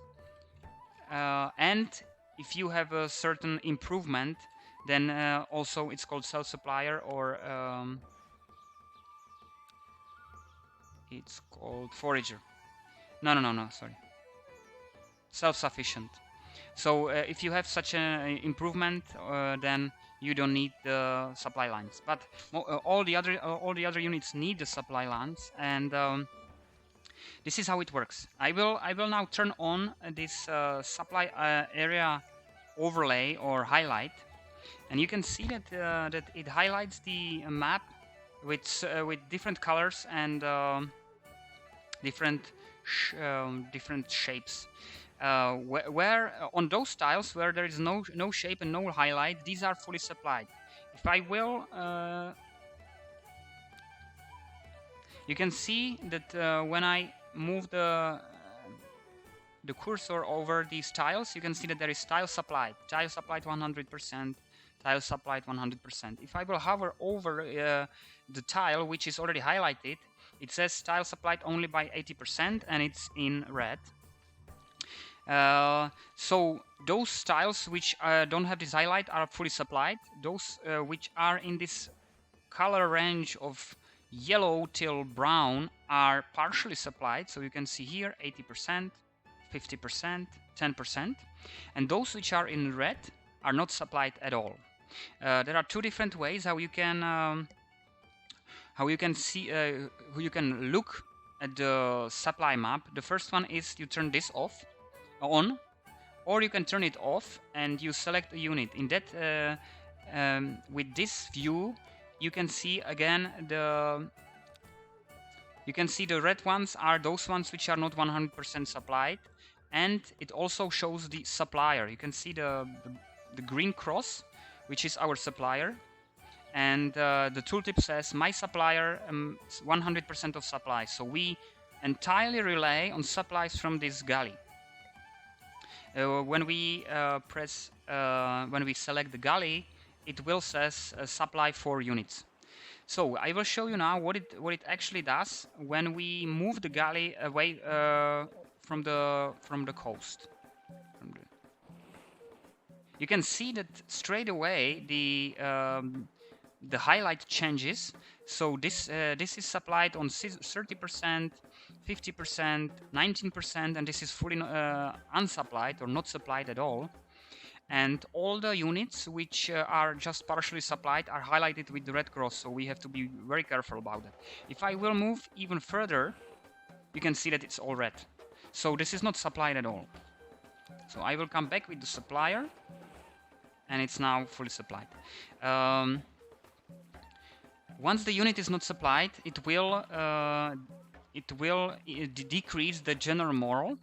and if you have a certain improvement, then also it's called self-supplier, or it's called forager. No, sorry. Self-sufficient. So if you have such an improvement, then you don't need the supply lines. But all the other units need the supply lines, and this is how it works. I will now turn on this supply area overlay or highlight, and you can see that that it highlights the map with different colors and different shapes. Where on those tiles where there is no shape and no highlight, these are fully supplied. If I will, you can see that when I move the cursor over these tiles, you can see that there is tile supplied 100%, tile supplied 100%. If I will hover over the tile which is already highlighted, it says tile supplied only by 80%, and it's in red. So those tiles which don't have this highlight are fully supplied. Those which are in this color range of yellow till brown are partially supplied. So you can see here 80%, 50%, 10%, and those which are in red are not supplied at all. There are two different ways how you can see how you can look at the supply map. The first one is you turn this on, or you can turn it off and you select a unit. In that with this view you can see again the red ones are those ones which are not 100% supplied, and it also shows the supplier. You can see the green cross, which is our supplier, and the tooltip says my supplier 100% of supply. So we entirely rely on supplies from this galley. When we select the galley, it will says supply 4 units. So I will show you now what it actually does when we move the galley away from the coast. You can see that straight away the highlight changes. So this is supplied on 30%, 50%, 19%, and this is fully unsupplied or not supplied at all. And all the units which are just partially supplied are highlighted with the red cross, so we have to be very careful about that. If I will move even further, you can see that it's all red. So this is not supplied at all. So I will come back with the supplier, and it's now fully supplied. Once the unit is not supplied, it will decrease the general moral.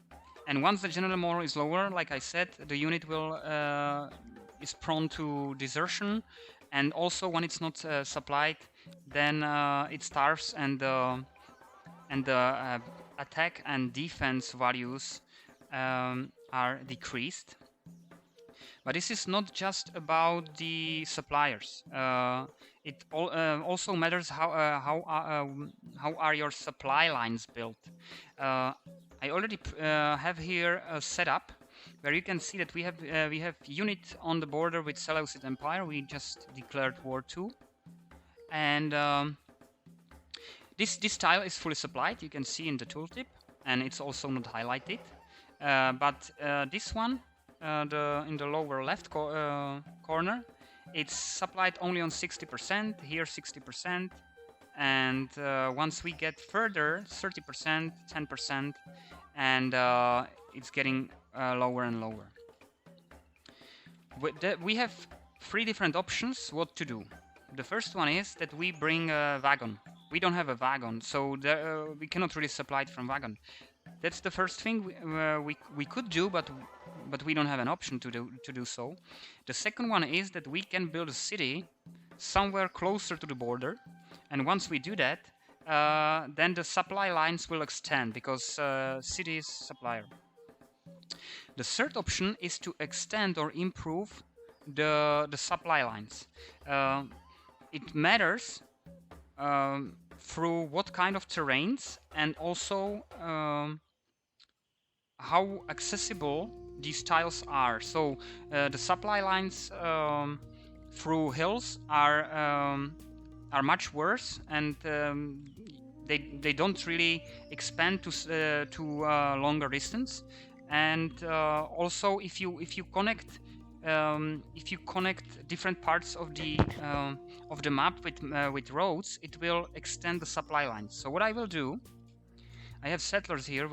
And once the general moral is lower, like I said, the unit is prone to desertion. And also, when it's not supplied, then it starves, and the attack and defense values are decreased. But this is not just about the suppliers. It also matters how are your supply lines built. I already have here a setup where you can see that we have unit on the border with Seleucid Empire. We just declared war too, and this tile is fully supplied. You can see in the tooltip, and it's also not highlighted. But this one, in the lower left corner, it's supplied only on 60%. Here 60%. And once we get further, 30%, 10%, and it's getting lower and lower. We have 3 different options what to do. The first one is that we bring a wagon. We don't have a wagon, so we cannot really supply it from wagon. That's the first thing we could do, but we don't have an option to do so. The second one is that we can build a city somewhere closer to the border. And once we do that, then the supply lines will extend, because city is supplier. The third option is to extend or improve the supply lines. It matters through what kind of terrains, and also how accessible these tiles are. So the supply lines through hills are much worse, and they don't really expand to longer distance. And also, if you connect different parts of the map with roads, it will extend the supply lines. So what I will do, I have settlers here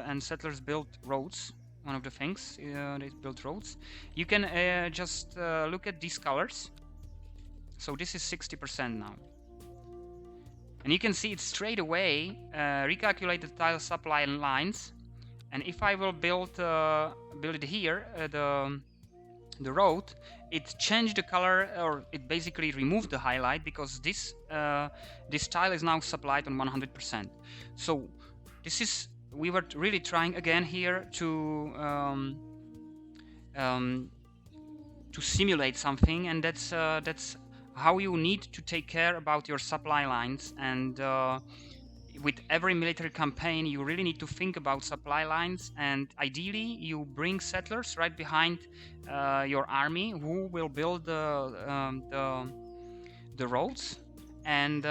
and settlers build roads. One of the things they build roads. You can just look at these colors. So this is 60% now. And you can see it straight away, recalculate the tile supply lines. And if I will build it here, the road, it changed the color, or it basically removed the highlight, because this tile is now supplied on 100%. So we were really trying again here to simulate something, and that's how you need to take care about your supply lines. And with every military campaign, you really need to think about supply lines, and ideally you bring settlers right behind your army who will build the roads, and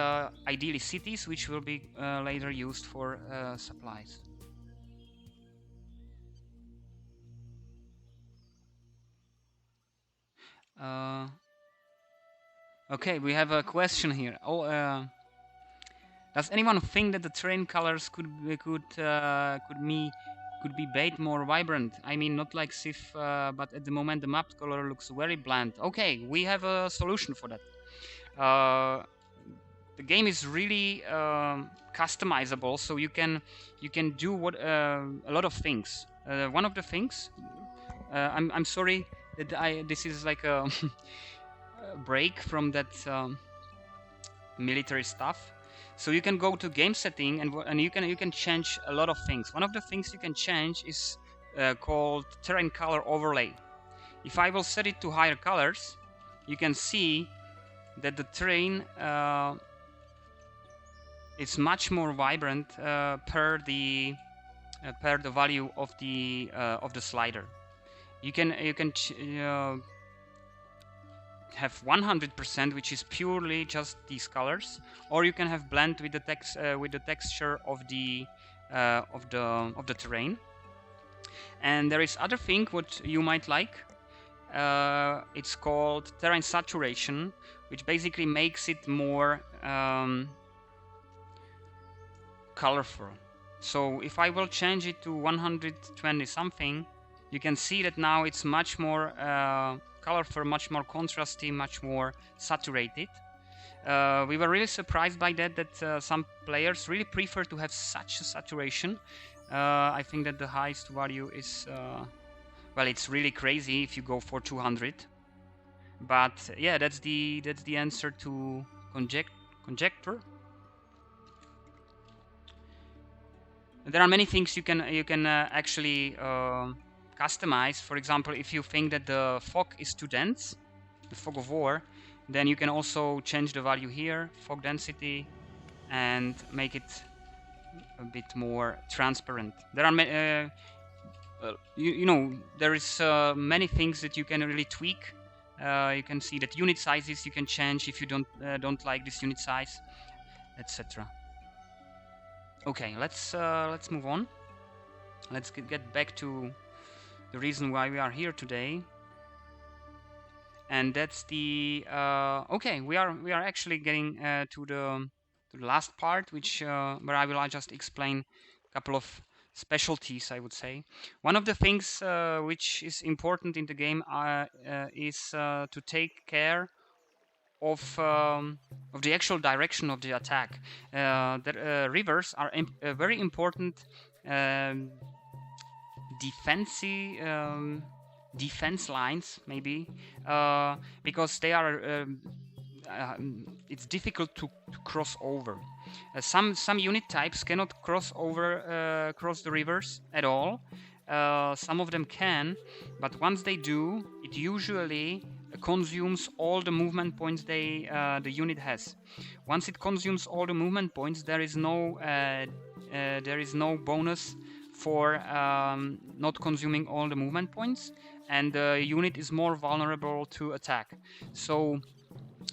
ideally cities, which will be later used for supplies. Okay, we have a question here. Does anyone think that the terrain colors could be made more vibrant? I mean, not like Sif, but at the moment the map color looks very bland. Okay, we have a solution for that. The game is really customizable, so you can do what a lot of things. One of the things, I'm sorry that this is like a, a break from that military stuff. So you can go to game setting and you can change a lot of things. One of the things you can change is called terrain color overlay. If I will set it to higher colors, you can see that the terrain is much more vibrant per the value of the slider. You can have 100%, which is purely just these colors, or you can have blend with the text with the texture of the terrain. And there is other thing what you might like. It's called terrain saturation, which basically makes it more colorful. So if I will change it to 120 something, you can see that now it's much more colorful, much more contrasty, much more saturated. We were really surprised by that some players really prefer to have such a saturation. I think that the highest value is well, it's really crazy if you go for 200. But yeah, that's the answer to conjecture. There are many things you can actually customize. For example, if you think that the fog is too dense, the fog of war, then you can also change the value here, fog density, and make it a bit more transparent. There are you know, there is many things that you can really tweak. You can see that unit sizes you can change if you don't like this unit size, etc. Okay, let's move on. Let's get back to the reason why we are here today, and that's the okay. We are actually getting to the last part, which where I will just explain a couple of specialties, I would say. One of the things which is important in the game is to take care of the actual direction of the attack. The rivers are very important defense lines, maybe, because they are it's difficult to cross over. Some unit types cannot cross the rivers at all. Some of them can, but once they do, it usually consumes all the movement points the unit has. Once it consumes all the movement points, there is no bonus for not consuming all the movement points, and the unit is more vulnerable to attack. So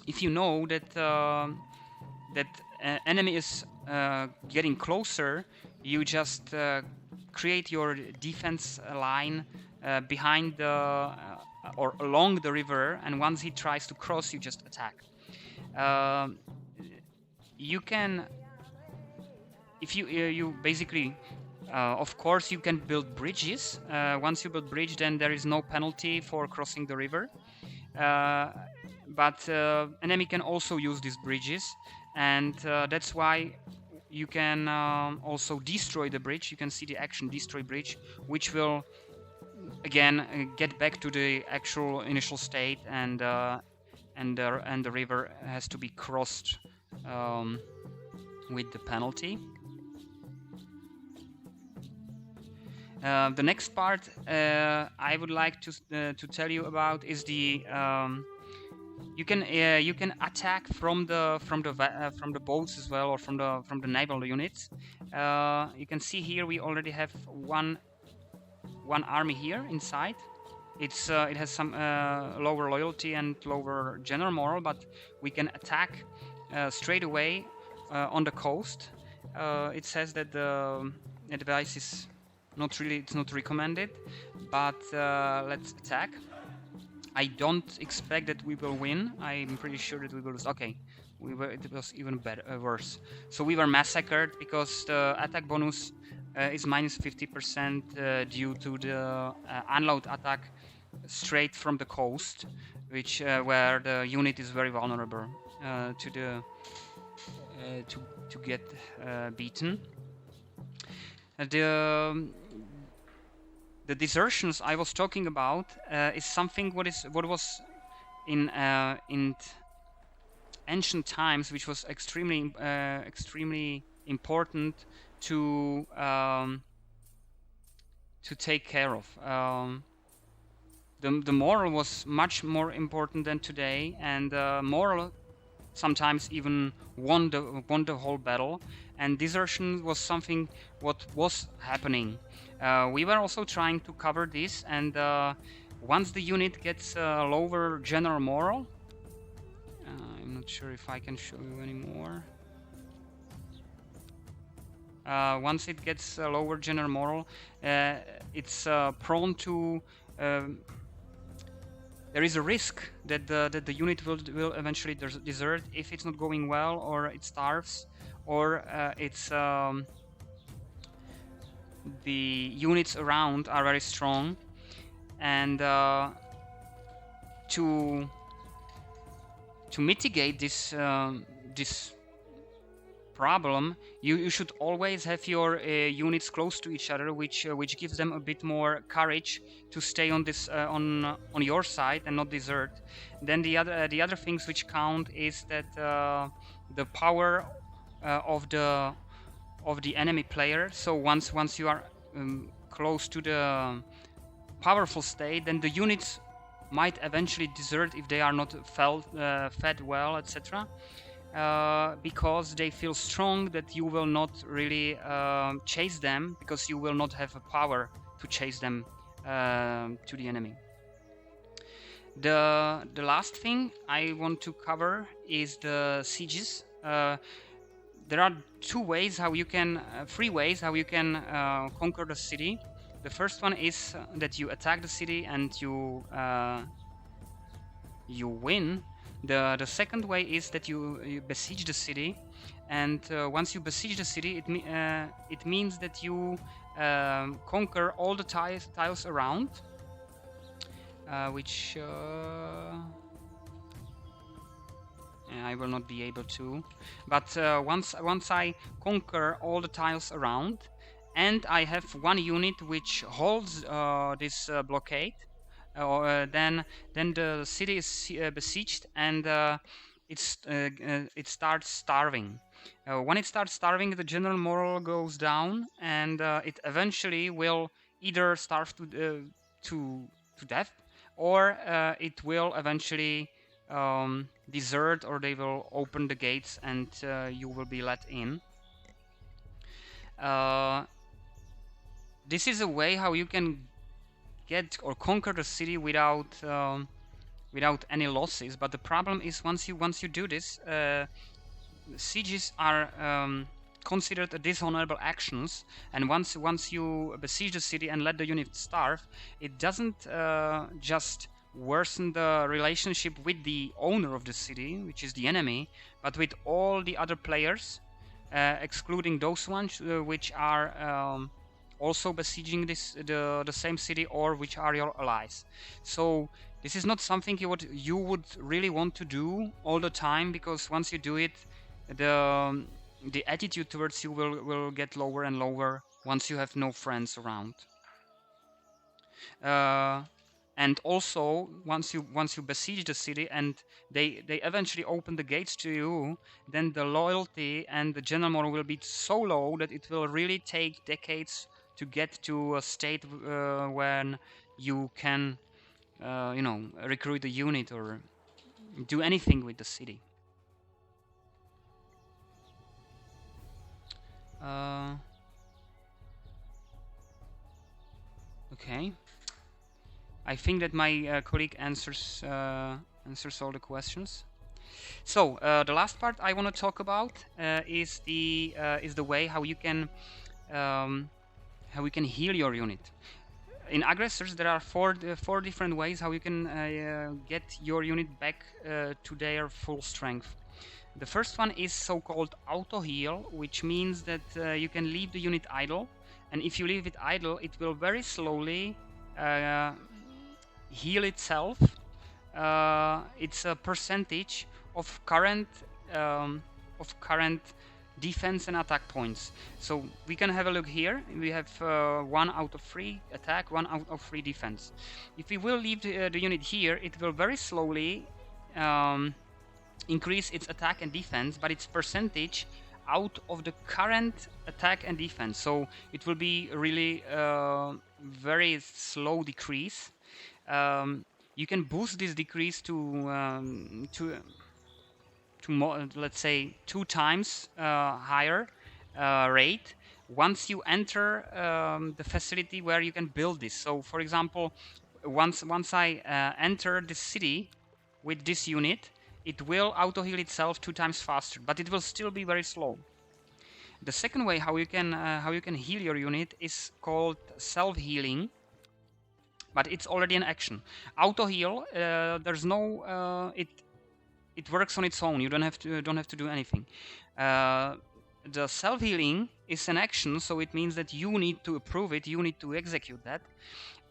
if you know that enemy is getting closer, you just create your defense line behind or along the river, and once he tries to cross, you just attack. You can, if you basically, of course, you can build bridges. Once you build bridge, then there is no penalty for crossing the river. But enemy can also use these bridges, and that's why you can also destroy the bridge. You can see the action destroy bridge, which will again get back to the actual initial state, and the river has to be crossed with the penalty. The next part I would like to tell you about is the you can attack from the boats as well, or from the naval units. You can see here we already have one army here inside. It has some lower loyalty and lower general moral, but we can attack straight away on the coast. It says that the advice is it's not recommended, but let's attack. I don't expect that we will win. I'm pretty sure that we will lose. Okay, it was even better, worse. So we were massacred because the attack bonus is minus 50% due to the unload attack straight from the coast, which where the unit is very vulnerable to the to get beaten. The desertions I was talking about is something what was in ancient times, which was extremely important to take care of. The moral was much more important than today, and moral sometimes even won the whole battle. And desertion was something what was happening. We were also trying to cover this, and once the unit gets lower general moral, I'm not sure if I can show you anymore. Once it gets lower general moral, it's prone to there is a risk that the unit will eventually desert if it's not going well, or it starves, or it's the units around are very strong. And to mitigate this this problem, you should always have your units close to each other, which gives them a bit more courage to stay on this on your side and not desert. Then the other things which count is that the power of the enemy player. So once you are close to the powerful state, then the units might eventually desert if they are not fed well, etc. Because they feel strong that you will not really chase them, because you will not have a power to chase them to the enemy. The last thing I want to cover is the sieges. There are three ways how you can conquer the city. The first one is that you attack the city and you win. The second way is that you besiege the city, and once you besiege the city, it means that you conquer all the tiles around, which I will not be able to. But once I conquer all the tiles around, and I have one unit which holds this blockade, then the city is besieged, and it starts starving. When it starts starving, the general moral goes down, and it eventually will either starve to death, or it will eventually desert, or they will open the gates and you will be let in. This is a way how you can get or conquer the city without any losses. But the problem is, once you do this, sieges are considered dishonorable actions, and once you besiege the city and let the unit starve, it doesn't just worsen the relationship with the owner of the city, which is the enemy, but with all the other players, excluding those ones which are also besieging the same city, or which are your allies. So this is not something you would really want to do all the time, because once you do it, the attitude towards you will get lower and lower once you have no friends around. And also, once you besiege the city and they eventually open the gates to you, then the loyalty and the general moral will be so low that it will really take decades to get to a state when you can recruit a unit or do anything with the city. Okay, I think that my colleague answers all the questions. So the last part I want to talk about is the way how you can heal your unit. In Aggressors, there are four different ways how you can get your unit back to their full strength. The first one is so-called auto heal, which means that you can leave the unit idle, and if you leave it idle, it will very slowly heal itself. It's a percentage of current defense and attack points. So we can have a look here. We have 1 out of 3 attack, 1 out of 3 defense. If we will leave the unit here, it will very slowly increase its attack and defense, but its percentage out of the current attack and defense. So it will be really very slow decrease. You can boost this decrease to let's say 2 times higher rate once you enter the facility where you can build this. So for example, once I enter the city with this unit, it will auto heal itself 2 times faster, but it will still be very slow. The second way how you can heal your unit is called self-healing, but it's already an action. Auto heal, there's no it works on its own. You don't have to do anything. The self-healing is an action, so it means that you need to approve it, you need to execute that,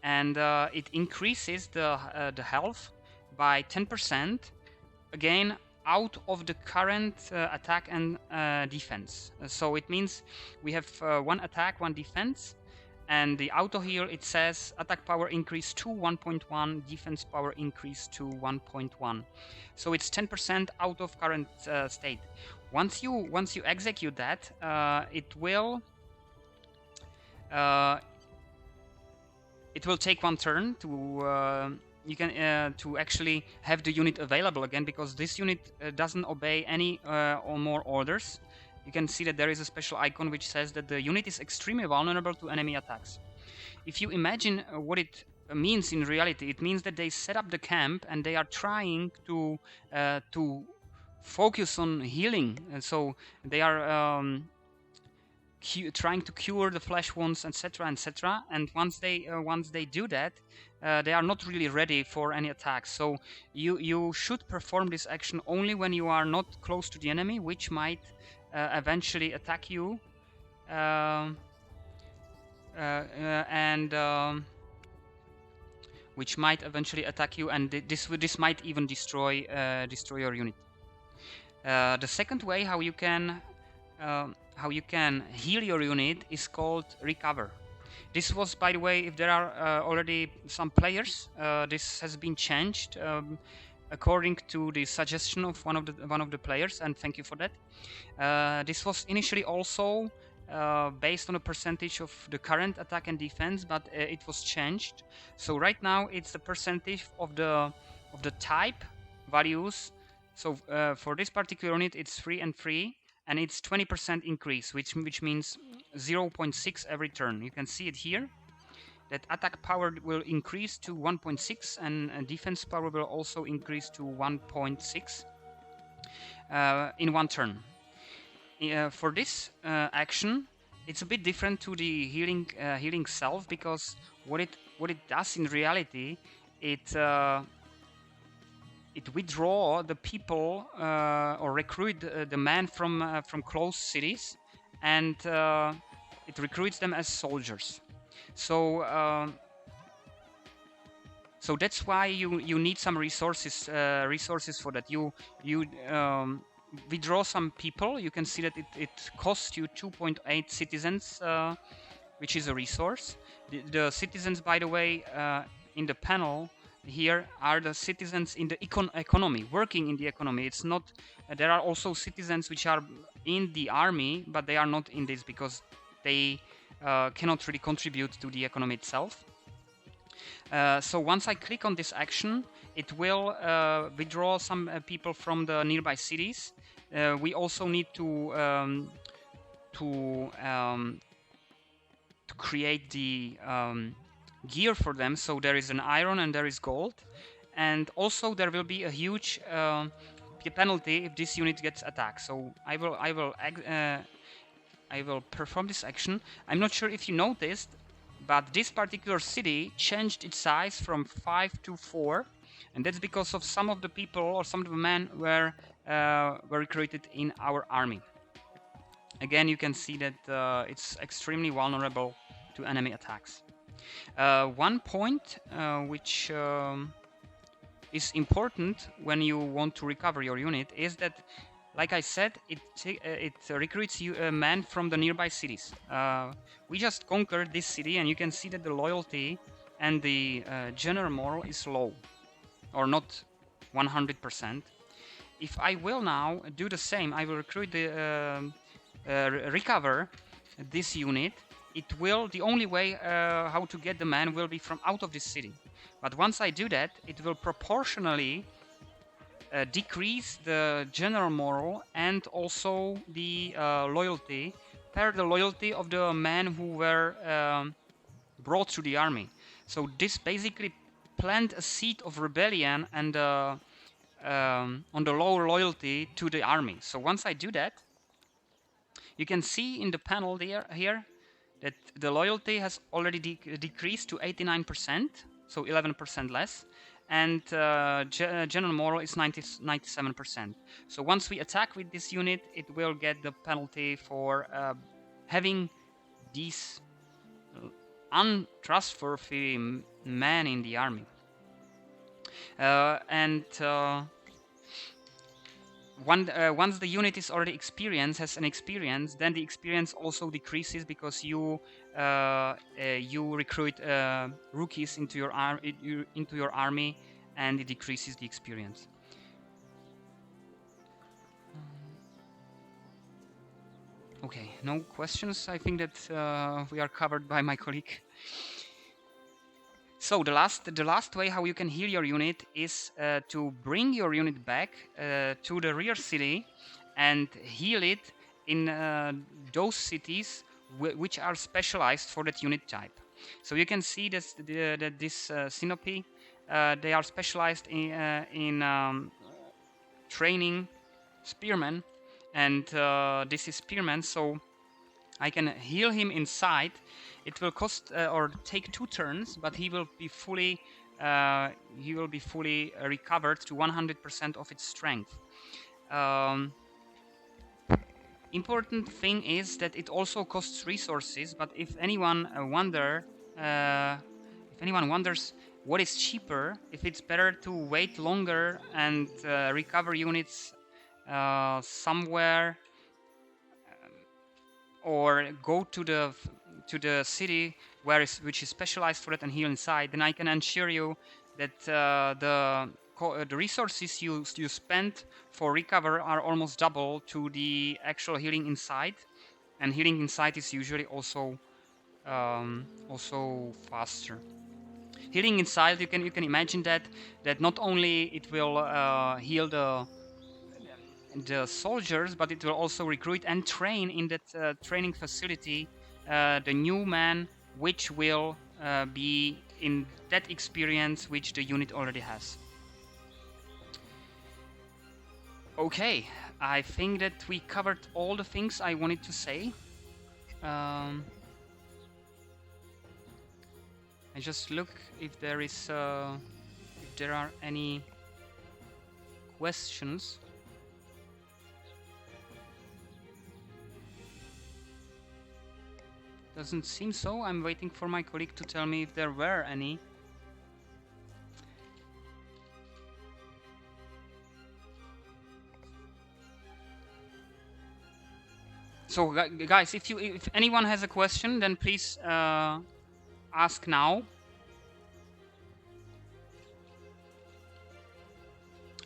and it increases the health by 10%, again out of the current attack and defense. So it means we have 1 attack, 1 defense, and the auto heal, it says attack power increase to 1.1, defense power increase to 1.1. So it's 10% out of current state. Once you execute that, it will take 1 turn to you can to actually have the unit available again, because this unit doesn't obey any or more orders. You can see that there is a special icon which says that the unit is extremely vulnerable to enemy attacks. If you imagine what it means in reality, it means that they set up the camp and they are trying to focus on healing, and so they are trying to cure the flesh wounds, etc., etc. And once they do that, they are not really ready for any attacks. So you should perform this action only when you are not close to the enemy, which might eventually attack you, and this might even destroy your unit. The second way how you can heal your unit is called recover. This was, by the way, if there are already some players, this has been changed according to the suggestion of one of the players, and thank you for that. This was initially also based on a percentage of the current attack and defense, but it was changed. So right now it's the percentage of the type values. So for this particular unit, it's 3 and 3, and it's 20% increase, which means 0.6 every turn. You can see it here, that attack power will increase to 1.6, and defense power will also increase to 1.6 in 1 turn. For this action, it's a bit different to the healing self, because what it does in reality, it withdraw the people or recruit the men from close cities, and it recruits them as soldiers. So that's why you need some resources for that. You withdraw some people. You can see that it costs you 2.8 citizens, which is a resource. The citizens, by the way, in the panel here are the citizens in the economy, working in the economy. It's not. There are also citizens which are in the army, but they are not in this because they cannot really contribute to the economy itself. So once I click on this action, it will withdraw some people from the nearby cities. We also need to create the gear for them. So there is an iron and there is gold, and also there will be a huge the penalty if this unit gets attacked. So I will perform this action. I'm not sure if you noticed, but this particular city changed its size from 5 to 4, and that's because of some of the people or some of the men were recruited in our army. Again, you can see that it's extremely vulnerable to enemy attacks. One point which is important when you want to recover your unit is that, like I said, it recruits men from the nearby cities. We just conquered this city, and you can see that the loyalty and the general moral is low, or not 100%. If I will now do the same, I will recruit recover this unit. The only way how to get the man will be from out of this city. But once I do that, it will proportionally decrease the general moral and also the loyalty, per the loyalty of the men who were brought to the army. So this basically plant a seed of rebellion and on the lower loyalty to the army. So once I do that, you can see in the panel here that the loyalty has already decreased to 89%, so 11% less, and general moral is 97%. So once we attack with this unit, it will get the penalty for having these untrustworthy men in the army. Once the unit is already has an experience, then the experience also decreases because you recruit rookies into your army, and it decreases the experience. Okay, no questions. I think that we are covered by my colleague. So the last way how you can heal your unit is to bring your unit back to the rear city and heal it in those cities which are specialized for that unit type. So you can see that this Sinopi, they are specialized in training spearmen, and this is spearman, so I can heal him inside. It will cost or take 2 turns, but he will be fully recovered to 100% of its strength. Important thing is that it also costs resources. But if anyone wonders what is cheaper, if it's better to wait longer and recover units somewhere, or go to the city which is specialized for it and heal inside, then I can assure you that the resources you spend for recover are almost double to the actual healing inside, and healing inside is usually also faster. Healing inside, you can imagine that not only it will heal the soldiers, but it will also recruit and train in that training facility the new man, which will be in that experience which the unit already has. Okay, I think that we covered all the things I wanted to say. I just look if there are any questions. Doesn't seem so. I'm waiting for my colleague to tell me if there were any. So guys, if anyone has a question, then please ask now.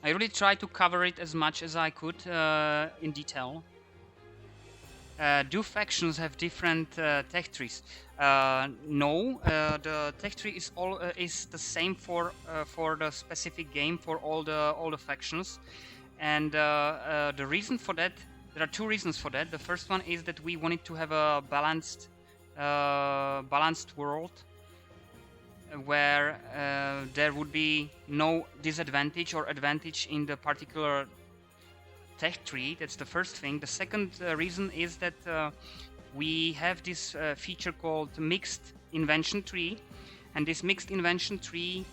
I really tried to cover it as much as I could in detail. Do factions have different tech trees? No, the tech tree is the same for the specific game for all the factions, and the reason for that, there are 2 reasons for that. The first one is that we wanted to have a balanced world where there would be no disadvantage or advantage in the particular tech tree. That's the first thing. The second reason is that we have this feature called mixed invention tree, and this mixed invention tree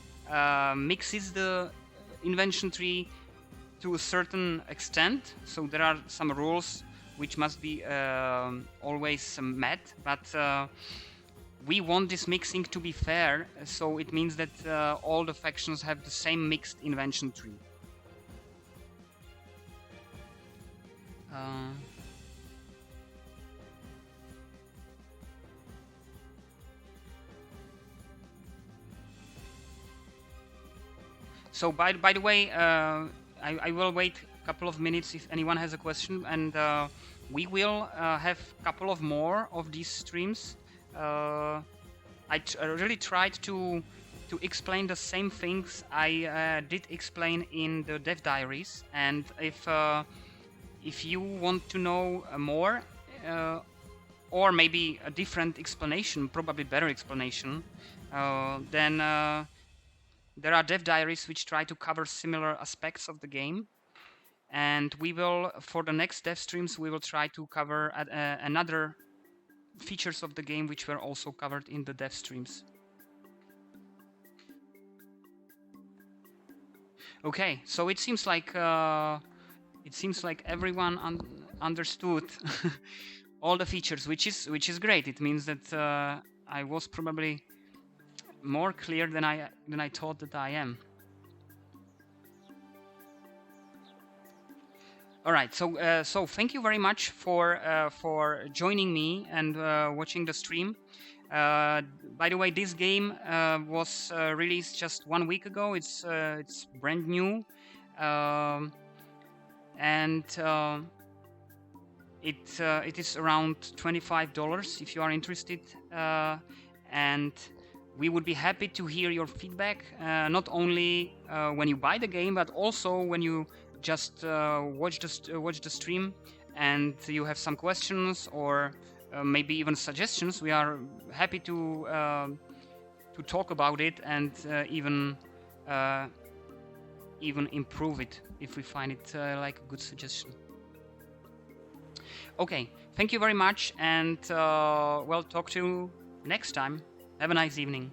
mixes the invention tree to a certain extent. So there are some rules which must be always met, but we want this mixing to be fair, so it means that all the factions have the same mixed invention tree. So by the way, I will wait a couple of minutes if anyone has a question, and we will have a couple of more of these streams. I really tried to explain the same things I did explain in the dev diaries, and if you want to know more or maybe a different explanation, probably better explanation, then there are dev diaries which try to cover similar aspects of the game, and we will, for the next dev streams, we will try to cover another features of the game which were also covered in the dev streams. Okay, so it seems like everyone understood all the features, which is great. It means that I was probably more clear than I thought that I am. All right, so thank you very much for joining me and watching the stream. By the way, this game was released just 1 week ago. It's brand new, and it is around $25 if you are interested, and we would be happy to hear your feedback, not only when you buy the game, but also when you just watch the stream and you have some questions or maybe even suggestions. We are happy to talk about it and even improve it if we find it like a good suggestion. Okay, thank you very much, and we'll talk to you next time. Have a nice evening.